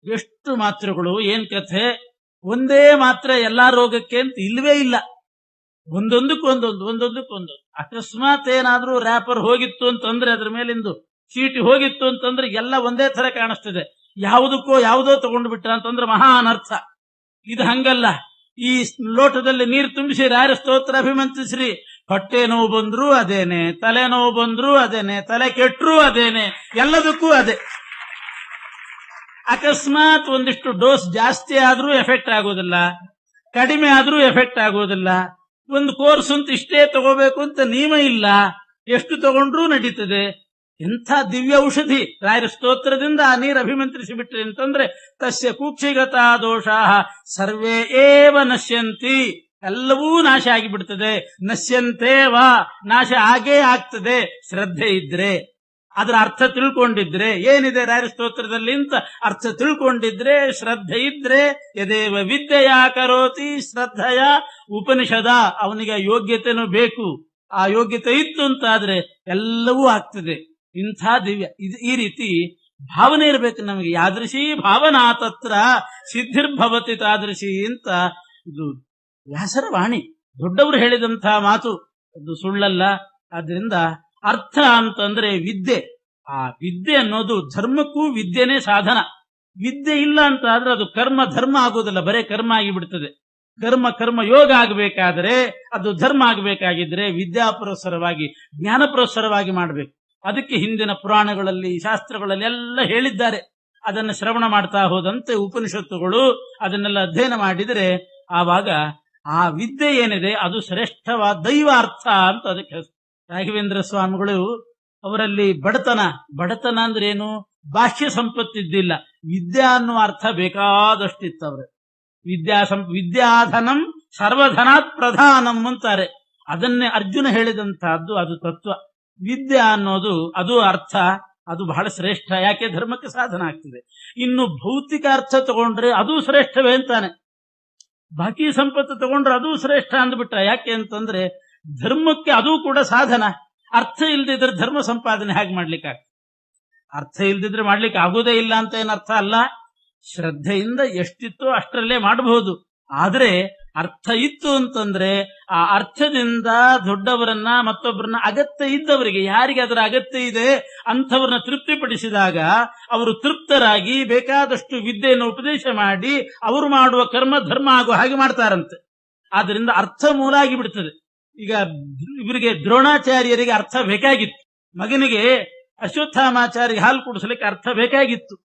ಎಷ್ಟು ಮಾತ್ರೆಗಳು, ಏನ್ ಕಥೆ. ಒಂದೇ ಮಾತ್ರೆ ಎಲ್ಲಾ ರೋಗಕ್ಕೆ ಅಂತ ಇಲ್ವೇ ಇಲ್ಲ. ಒಂದೊಂದಕ್ಕೊಂದೊಂದು. ಅಕಸ್ಮಾತ್ ಏನಾದ್ರೂ ರ್ಯಾಪರ್ ಹೋಗಿತ್ತು ಅಂತಂದ್ರೆ, ಅದ್ರ ಮೇಲಿಂದು ಚೀಟಿ ಹೋಗಿತ್ತು ಅಂತಂದ್ರೆ ಎಲ್ಲ ಒಂದೇ ತರ ಕಾಣಿಸ್ತದೆ. ಯಾವುದಕ್ಕೋ ಯಾವುದೋ ತಗೊಂಡು ಬಿಟ್ಟ ಅಂತಂದ್ರೆ ಮಹಾ ಅನರ್ಥ. ಇದು ಹಂಗಲ್ಲ. ಈ ಲೋಟದಲ್ಲಿ ನೀರು ತುಂಬಿಸಿ ರಾಯರ ಸ್ತೋತ್ರ ಅಭಿಮಂತ್ರಿಸ್ರಿ. ಹೊಟ್ಟೆ ನೋವು ಬಂದ್ರೂ ಅದೇನೆ, ತಲೆನೋವು ಬಂದ್ರೂ ಅದೇನೆ, ತಲೆ ಕೆಟ್ಟರೂ ಅದೇನೆ, ಎಲ್ಲದಕ್ಕೂ ಅದೇ. ಅಕಸ್ಮಾತ್ ಒಂದಿಷ್ಟು ಡೋಸ್ ಜಾಸ್ತಿ ಆದ್ರೂ ಎಫೆಕ್ಟ್ ಆಗೋದಿಲ್ಲ, ಕಡಿಮೆ ಆದ್ರೂ ಎಫೆಕ್ಟ್ ಆಗೋದಿಲ್ಲ. ಒಂದು ಕೋರ್ಸ್ ಅಂತ ಇಷ್ಟೇ ತಗೋಬೇಕು ಅಂತ ನಿಯಮ ಇಲ್ಲ, ಎಷ್ಟು ತಗೊಂಡ್ರೂ ನಡೀತದೆ. ಎಂಥ ದಿವ್ಯ ಔಷಧಿ. ರಾಯರ ಸ್ತೋತ್ರದಿಂದ ಆ ನೀರು ಅಭಿಮಂತ್ರಿಸಿ ಬಿಟ್ರಿ ಅಂತಂದ್ರೆ ತಸ್ಯ ಕುಕ್ಷಿಗತ ದೋಷಾಃ ಸರ್ವೇ ಏವ ನಶ್ಯಂತಿ, ಎಲ್ಲವೂ ನಾಶ ಆಗಿಬಿಡ್ತದೆ. ನಶ್ಯಂತೇವ, ನಾಶ ಆಗೇ ಆಗ್ತದೆ. ಶ್ರದ್ಧೆ ಇದ್ರೆ, ಅದರ ಅರ್ಥ ತಿಳ್ಕೊಂಡಿದ್ರೆ, ಏನಿದೆ ರಾಯರ ಸ್ತೋತ್ರದಲ್ಲಿ ಅಂತ ಅರ್ಥ ತಿಳ್ಕೊಂಡಿದ್ರೆ, ಶ್ರದ್ಧೆ ಇದ್ರೆ, ಯದೇವ ವಿದ್ಯೆಯಾ ಕರೋತಿ ಶ್ರದ್ಧೆಯ ಉಪನಿಷದ. ಅವನಿಗೆ ಯೋಗ್ಯತೆನೂ ಬೇಕು. ಆ ಯೋಗ್ಯತೆ ಇತ್ತು ಅಂತಾದ್ರೆ ಎಲ್ಲವೂ ಆಗ್ತದೆ. ಇಂಥ ದಿವ್ಯ ಈ ರೀತಿ ಭಾವನೆ ಇರಬೇಕು ನಮಗೆ. ಯಾದೃಶಿ ಭಾವನಾ ತತ್ರ ಸಿದ್ಧಿರ್ಭವತಿ ತಾದೃಶಿ ಅಂತ ಇದು ವ್ಯಾಸರ ವಾಣಿ. ದೊಡ್ಡವರು ಹೇಳಿದಂಥ ಮಾತು, ಅದು ಸುಳ್ಳಲ್ಲ. ಆದ್ರಿಂದ ಅರ್ಥ ಅಂತಂದ್ರೆ ವಿದ್ಯೆ. ಆ ವಿದ್ಯೆ ಅನ್ನೋದು ಧರ್ಮಕ್ಕೂ ವಿದ್ಯೆನೇ ಸಾಧನ. ವಿದ್ಯೆ ಇಲ್ಲ ಅಂತ ಆದ್ರೆ ಅದು ಧರ್ಮ ಆಗೋದಿಲ್ಲ, ಬರೇ ಕರ್ಮ ಆಗಿಬಿಡ್ತದೆ. ಕರ್ಮ ಯೋಗ ಆಗಬೇಕಾದ್ರೆ, ಅದು ಧರ್ಮ ಆಗಬೇಕಾಗಿದ್ರೆ ವಿದ್ಯಾಪುರಸ್ಸರವಾಗಿ ಜ್ಞಾನಪುರಸ್ಸರವಾಗಿ ಮಾಡಬೇಕು. ಅದಕ್ಕೆ ಹಿಂದಿನ ಪುರಾಣಗಳಲ್ಲಿ ಶಾಸ್ತ್ರಗಳಲ್ಲಿ ಎಲ್ಲ ಹೇಳಿದ್ದಾರೆ. ಅದನ್ನು ಶ್ರವಣ ಮಾಡ್ತಾ ಹೋದಂತೆ ಉಪನಿಷತ್ತುಗಳು ಅದನ್ನೆಲ್ಲ ಅಧ್ಯಯನ ಮಾಡಿದರೆ ಆವಾಗ ಆ ವಿದ್ಯೆ ಏನಿದೆ ಅದು ಶ್ರೇಷ್ಠವಾದ ದೈವಾರ್ಥ ಅಂತ ಅದಕ್ಕೆ ರಾಘವೇಂದ್ರ ಸ್ವಾಮಿಗಳು ಅವರಲ್ಲಿ ಬಡತನ ಅಂದ್ರೆ ಏನು, ಬಾಹ್ಯ ಸಂಪತ್ತಿದ್ದಿಲ್ಲ, ವಿದ್ಯಾ ಅನ್ನುವ ಅರ್ಥ ಬೇಕಾದಷ್ಟಿತ್ತು ಅವರು. ವಿದ್ಯಾಧನಂ ಸರ್ವಧನಾತ್ ಪ್ರಧಾನಂ ಅಂತಾರೆ. ಅದನ್ನೇ ಅರ್ಜುನ ಹೇಳಿದಂತಹದ್ದು ಅದು ತತ್ವ. ವಿದ್ಯಾ ಅನ್ನೋದು ಅದು ಅರ್ಥ, ಅದು ಬಹಳ ಶ್ರೇಷ್ಠ. ಯಾಕೆ ಧರ್ಮಕ್ಕೆ ಸಾಧನ ಆಗ್ತದೆ. ಇನ್ನು ಭೌತಿಕ ಅರ್ಥ ತಗೊಂಡ್ರೆ ಅದು ಶ್ರೇಷ್ಠವೇ ಅಂತಾನೆ. ಬಾಕಿ ಸಂಪತ್ತು ತಗೊಂಡ್ರೆ ಅದು ಶ್ರೇಷ್ಠ ಅಂದ್ಬಿಟ್ಟ. ಯಾಕೆ ಅಂತಂದ್ರೆ ಧರ್ಮಕ್ಕೆ ಅದು ಕೂಡ ಸಾಧನ. ಅರ್ಥ ಇಲ್ದಿದ್ರೆ ಧರ್ಮ ಸಂಪಾದನೆ ಹೇಗೆ ಮಾಡ್ಲಿಕ್ಕೆ ಅರ್ಥ ಇಲ್ದಿದ್ರೆ ಮಾಡ್ಲಿಕ್ಕೆ ಆಗೋದೇ ಇಲ್ಲ ಅಂತ ಏನರ್ಥ ಅಲ್ಲ. ಶ್ರದ್ಧೆಯಿಂದ ಎಷ್ಟಿತ್ತೋ ಅಷ್ಟರಲ್ಲೇ ಮಾಡಬಹುದು. ಆದ್ರೆ ಅರ್ಥ ಇತ್ತು ಅಂತಂದ್ರೆ ಆ ಅರ್ಥದಿಂದ ದೊಡ್ಡವರನ್ನ ಮತ್ತೊಬ್ಬರನ್ನ ಅಗತ್ಯ ಇದ್ದವರಿಗೆ, ಯಾರಿಗೆ ಅದರ ಅಗತ್ಯ ಇದೆ ಅಂಥವ್ರನ್ನ ತೃಪ್ತಿಪಡಿಸಿದಾಗ ಅವರು ತೃಪ್ತರಾಗಿ ಬೇಕಾದಷ್ಟು ವಿದ್ಯೆಯನ್ನು ಉಪದೇಶ ಮಾಡಿ ಅವರು ಮಾಡುವ ಕರ್ಮ ಧರ್ಮ ಆಗೋ ಹಾಗೆ ಮಾಡ್ತಾರಂತೆ. ಆದ್ರಿಂದ ಅರ್ಥ ಮೂಲ ಆಗಿ ಬಿಡ್ತದೆ. ಈಗ ಇವರಿಗೆ ದ್ರೋಣಾಚಾರ್ಯರಿಗೆ ಅರ್ಥ ಬೇಕಾಗಿತ್ತು, ಮಗನಿಗೆ ಅಶ್ವತ್ಥಾಮಾಚಾರ್ಯ ಹಾಲು ಕುಡಿಸ್ಲಿಕ್ಕೆ ಅರ್ಥ ಬೇಕಾಗಿತ್ತು.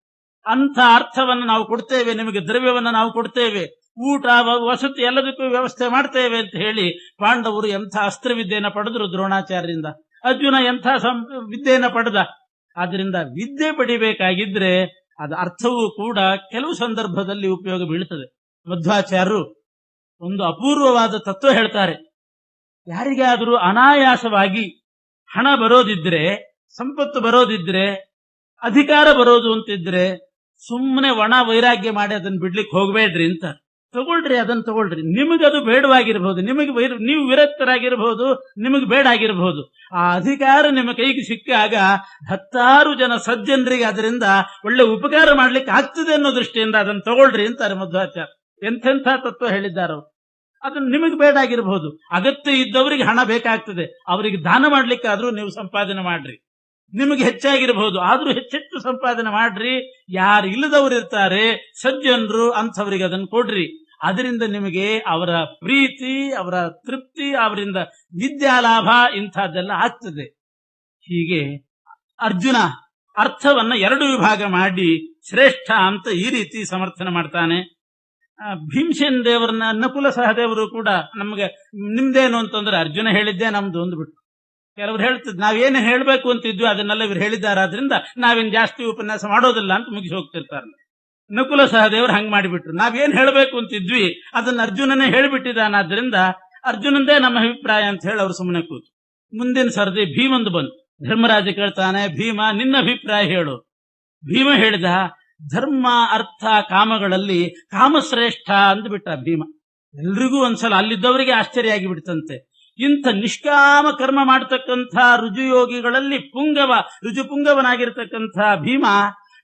ಅಂಥ ಅರ್ಥವನ್ನು ನಾವು ಕೊಡ್ತೇವೆ, ನಿಮಗೆ ದ್ರವ್ಯವನ್ನು ನಾವು ಕೊಡ್ತೇವೆ, ಊಟ ವಸತಿ ಎಲ್ಲದಕ್ಕೂ ವ್ಯವಸ್ಥೆ ಮಾಡ್ತೇವೆ ಅಂತ ಹೇಳಿ ಪಾಂಡವರು ಎಂಥ ಅಸ್ತ್ರವಿದ್ಯೆಯನ್ನು ಪಡೆದ್ರು ದ್ರೋಣಾಚಾರ್ಯರಿಂದ. ಅರ್ಜುನ ಎಂಥ ವಿದ್ಯೆಯನ್ನು ಪಡೆದ. ಆದ್ರಿಂದ ವಿದ್ಯೆ ಪಡಿಬೇಕಾಗಿದ್ರೆ ಅದು ಅರ್ಥವೂ ಕೂಡ ಕೆಲವು ಸಂದರ್ಭದಲ್ಲಿ ಉಪಯೋಗ ಬೀಳ್ತದೆ. ಮಧ್ವಾಚಾರ್ಯರು ಒಂದು ಅಪೂರ್ವವಾದ ತತ್ವ ಹೇಳ್ತಾರೆ. ಯಾರಿಗಾದರೂ ಅನಾಯಾಸವಾಗಿ ಹಣ ಬರೋದಿದ್ರೆ, ಸಂಪತ್ತು ಬರೋದಿದ್ರೆ, ಅಧಿಕಾರ ಬರೋದು ಅಂತಿದ್ರೆ ಸುಮ್ಮನೆ ಒಣ ವೈರಾಗ್ಯ ಮಾಡಿ ಅದನ್ನ ಬಿಡ್ಲಿಕ್ಕೆ ಹೋಗ್ಬೇಡ್ರಿ ಅಂತ. ತಗೊಳ್ರಿ, ಅದನ್ನ ತಗೊಳ್ರಿ. ನಿಮಗದು ಬೇಡವಾಗಿರ್ಬಹುದು, ನೀವು ವಿರಕ್ತರಾಗಿರ್ಬಹುದು, ನಿಮಗೆ ಬೇಡ ಆಗಿರಬಹುದು. ಆ ಅಧಿಕಾರ ನಿಮ್ಮ ಕೈಗೆ ಸಿಕ್ಕಾಗ 10 ಜನ ಸಜ್ಜನರಿಗೆ ಅದರಿಂದ ಒಳ್ಳೆ ಉಪಕಾರ ಮಾಡ್ಲಿಕ್ಕೆ ಆಗ್ತದೆ ಅನ್ನೋ ದೃಷ್ಟಿಯಿಂದ ಅದನ್ನು ತಗೊಳ್ರಿ ಅಂತಾರೆ ಮಧ್ವಾಚಾರ್ಯ. ಎಂಥೆಂಥ ತತ್ವ ಹೇಳಿದ್ದಾರೆ. ಅದನ್ನು ನಿಮಗೆ ಬೇಡ ಆಗಿರಬಹುದು, ಅಗತ್ಯ ಇದ್ದವರಿಗೆ ಹಣ ಬೇಕಾಗ್ತದೆ, ಅವರಿಗೆ ದಾನ ಮಾಡ್ಲಿಕ್ಕೆ ಆದ್ರೂ ನೀವು ಸಂಪಾದನೆ ಮಾಡ್ರಿ. ನಿಮಗೆ ಹೆಚ್ಚಾಗಿರಬಹುದು, ಆದ್ರೂ ಹೆಚ್ಚೆಚ್ಚು ಸಂಪಾದನೆ ಮಾಡ್ರಿ. ಯಾರು ಇಲ್ಲದವರು ಇರ್ತಾರೆ ಸಜ್ಜನರು, ಅಂಥವರಿಗೆ ಅದನ್ನು ಕೊಡ್ರಿ. ಅದರಿಂದ ನಿಮಗೆ ಅವರ ಪ್ರೀತಿ, ಅವರ ತೃಪ್ತಿ, ಅವರಿಂದ ವಿದ್ಯಾಲಾಭ ಇಂಥದ್ದೆಲ್ಲ ಆಗ್ತದೆ. ಹೀಗೆ ಅರ್ಜುನ ಅರ್ಥವನ್ನ 2 ವಿಭಾಗ ಮಾಡಿ ಶ್ರೇಷ್ಠ ಅಂತ ಈ ರೀತಿ ಸಮರ್ಥನೆ ಮಾಡ್ತಾನೆ. ಭೀಮಸೇನ ದೇವರನ್ನ ನಕುಲ ಸಹದೇವರು ಕೂಡ ನಮ್ಗೆ ನಿಮ್ದೇನು ಅಂತಂದ್ರೆ ಅರ್ಜುನ ಹೇಳಿದ್ದೆ ನಮ್ದು ಅಂದ್ಬಿಟ್ಟು. ಕೆಲವ್ರು ಹೇಳ್ತಿದ್ ನಾವೇನು ಹೇಳ್ಬೇಕು ಅಂತಿದ್ವಿ ಅದನ್ನೆಲ್ಲ ಇವ್ರು ಹೇಳಿದ್ದಾರೆ, ಆದ್ರಿಂದ ನಾವೇನ್ ಜಾಸ್ತಿ ಉಪನ್ಯಾಸ ಮಾಡೋದಿಲ್ಲ ಅಂತ ಮುಗಿಸಿ ಹೋಗ್ತಿರ್ತಾರೆ. ನಕುಲ ಸಹದೇವರು ಹಂಗ್ ಮಾಡಿಬಿಟ್ರು. ನಾವೇನ್ ಹೇಳ್ಬೇಕು ಅಂತಿದ್ವಿ ಅದನ್ನ ಅರ್ಜುನನೇ ಹೇಳ್ಬಿಟ್ಟಿದ್ದಾನಾದ್ರಿಂದ ಅರ್ಜುನಂದೇ ನಮ್ಮ ಅಭಿಪ್ರಾಯ ಅಂತ ಹೇಳಿ ಅವ್ರು ಸುಮ್ಮನೆ ಕೂತು. ಮುಂದಿನ ಸರದಿ ಭೀಮಂದು ಬಂದು ಧರ್ಮರಾಜ ಕೇಳ್ತಾನೆ, ಭೀಮ ನಿನ್ನ ಅಭಿಪ್ರಾಯ ಹೇಳು. ಭೀಮ ಹೇಳಿದ, ಧರ್ಮ ಅರ್ಥ ಕಾಮಗಳಲ್ಲಿ ಕಾಮಶ್ರೇಷ್ಠ ಅಂದ್ಬಿಟ್ಟ ಭೀಮ. ಎಲ್ರಿಗೂ ಒಂದ್ಸಲ ಅಲ್ಲಿದ್ದವರಿಗೆ ಆಶ್ಚರ್ಯ ಆಗಿಬಿಡ್ತಂತೆ. ಇಂಥ ನಿಷ್ಕಾಮ ಕರ್ಮ ಮಾಡತಕ್ಕಂಥ ರುಜುಯೋಗಿಗಳಲ್ಲಿ ರುಜುಪುಂಗವನಾಗಿರ್ತಕ್ಕಂಥ ಭೀಮ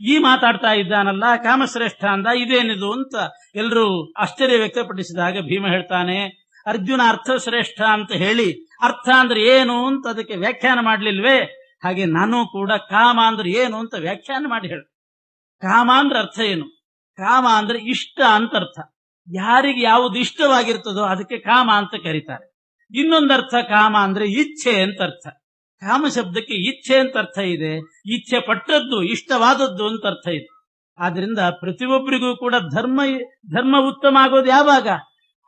ಈ ಮಾತಾಡ್ತಾ ಇದ್ದಾನಲ್ಲ, ಕಾಮಶ್ರೇಷ್ಠ ಅಂದ, ಇದೇನಿದು ಅಂತ ಎಲ್ಲರೂ ಆಶ್ಚರ್ಯ ವ್ಯಕ್ತಪಡಿಸಿದಾಗ ಭೀಮ ಹೇಳ್ತಾನೆ, ಅರ್ಜುನ ಅರ್ಥಶ್ರೇಷ್ಠ ಅಂತ ಹೇಳಿ ಅರ್ಥ ಅಂದ್ರೆ ಏನು ಅಂತ ಅದಕ್ಕೆ ವ್ಯಾಖ್ಯಾನ ಮಾಡ್ಲಿಲ್ವೇ, ಹಾಗೆ ನಾನು ಕೂಡ ಕಾಮ ಅಂದ್ರೆ ಏನು ಅಂತ ವ್ಯಾಖ್ಯಾನ ಮಾಡಿ ಹೇಳ. ಕಾಮ ಅಂದ್ರೆ ಅರ್ಥ ಏನು? ಕಾಮ ಅಂದ್ರೆ ಇಷ್ಟ ಅಂತ ಅರ್ಥ. ಯಾರಿಗೆ ಯಾವುದು ಇಷ್ಟವಾಗಿರ್ತದೋ ಅದಕ್ಕೆ ಕಾಮ ಅಂತ ಕರೀತಾರೆ. ಇನ್ನೊಂದರ್ಥ ಕಾಮ ಅಂದ್ರೆ ಇಚ್ಛೆ ಅಂತ ಅರ್ಥ. ಕಾಮ ಶಬ್ದಕ್ಕೆ ಇಚ್ಛೆ ಅಂತ ಅರ್ಥ ಇದೆ, ಇಚ್ಛೆ ಪಟ್ಟದ್ದು, ಇಷ್ಟವಾದದ್ದು ಅಂತ ಅರ್ಥ ಇದೆ. ಆದ್ರಿಂದ ಪ್ರತಿಯೊಬ್ಬರಿಗೂ ಕೂಡ ಧರ್ಮ ಉತ್ತಮ ಆಗೋದು ಯಾವಾಗ?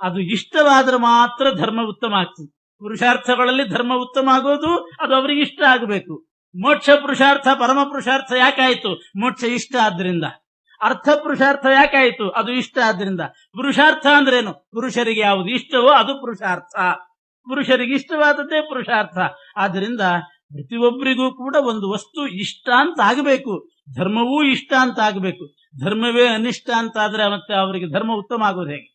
ಅದು ಇಷ್ಟವಾದ್ರೆ ಮಾತ್ರ ಧರ್ಮ ಉತ್ತಮ ಆಗ್ತದೆ. ಪುರುಷಾರ್ಥಗಳಲ್ಲಿ ಧರ್ಮ ಉತ್ತಮ ಆಗೋದು ಅದು ಅವರಿಗೆ ಇಷ್ಟ ಆಗಬೇಕು. ಮೋಕ್ಷ ಪುರುಷಾರ್ಥ ಪರಮ ಪುರುಷಾರ್ಥ ಯಾಕಾಯ್ತು? ಮೋಕ್ಷ ಇಷ್ಟ ಆದ್ರಿಂದ. ಅರ್ಥ ಪುರುಷಾರ್ಥ ಯಾಕಾಯ್ತು? ಅದು ಇಷ್ಟ ಆದ್ರಿಂದ. ಪುರುಷಾರ್ಥ ಅಂದ್ರೇನು? ಪುರುಷರಿಗೆ ಯಾವುದು ಇಷ್ಟವೋ ಅದು ಪುರುಷಾರ್ಥ, ಪುರುಷರಿಗೆ ಇಷ್ಟವಾದದ್ದೇ ಪುರುಷಾರ್ಥ. ಆದ್ರಿಂದ ಪ್ರತಿಯೊಬ್ಬರಿಗೂ ಕೂಡ ಒಂದು ವಸ್ತು ಇಷ್ಟ ಅಂತ ಆಗಬೇಕು, ಧರ್ಮವೂ ಇಷ್ಟ ಅಂತ ಆಗಬೇಕು. ಧರ್ಮವೇ ಅನಿಷ್ಟ ಅಂತ ಆದ್ರೆ ಮತ್ತೆ ಅವರಿಗೆ ಧರ್ಮ ಉತ್ತಮ ಆಗೋದು ಹೇಗೆ?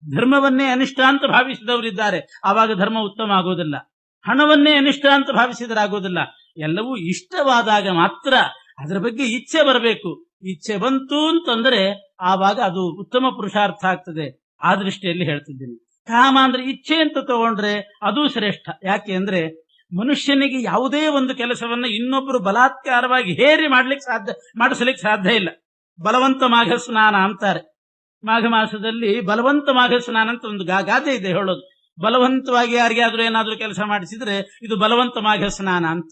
ಧರ್ಮವನ್ನೇ ಅನಿಷ್ಟ ಅಂತ ಭಾವಿಸಿದವರಿದ್ದಾರೆ, ಆವಾಗ ಧರ್ಮ ಉತ್ತಮ ಆಗೋದಿಲ್ಲ. ಹಣವನ್ನೇ ಅನಿಷ್ಟ ಅಂತ ಭಾವಿಸಿದ್ರೆ ಆಗೋದಿಲ್ಲ. ಎಲ್ಲವೂ ಇಷ್ಟವಾದಾಗ ಮಾತ್ರ ಅದರ ಬಗ್ಗೆ ಇಚ್ಛೆ ಬರಬೇಕು. ಇಚ್ಛೆ ಬಂತು ಅಂತಂದ್ರೆ ಆವಾಗ ಅದು ಉತ್ತಮ ಪುರುಷಾರ್ಥ ಆಗ್ತದೆ. ಆ ದೃಷ್ಟಿಯಲ್ಲಿ ಹೇಳ್ತಿದ್ದೀನಿ. ಕಾಮ ಅಂದ್ರೆ ಇಚ್ಛೆ ಅಂತ ತಗೊಂಡ್ರೆ ಅದು ಶ್ರೇಷ್ಠ. ಯಾಕೆ ಅಂದ್ರೆ ಮನುಷ್ಯನಿಗೆ ಯಾವುದೇ ಒಂದು ಕೆಲಸವನ್ನ ಇನ್ನೊಬ್ಬರು ಬಲಾತ್ಕಾರವಾಗಿ ಹೇರಿ ಮಾಡಿಸ್ಲಿಕ್ಕೆ ಸಾಧ್ಯ ಇಲ್ಲ. ಬಲವಂತ ಮಾಘ ಸ್ನಾನ ಅಂತಾರೆ. ಮಾಘ ಮಾಸದಲ್ಲಿ ಬಲವಂತ ಮಾಘ ಸ್ನಾನ ಅಂತ ಒಂದು ಗಾದೆ ಇದೆ ಹೇಳೋದು. ಬಲವಂತವಾಗಿ ಯಾರಿಗಾದ್ರೂ ಏನಾದ್ರೂ ಕೆಲಸ ಮಾಡಿಸಿದ್ರೆ ಇದು ಬಲವಂತ ಮಾಘ ಸ್ನಾನ ಅಂತ.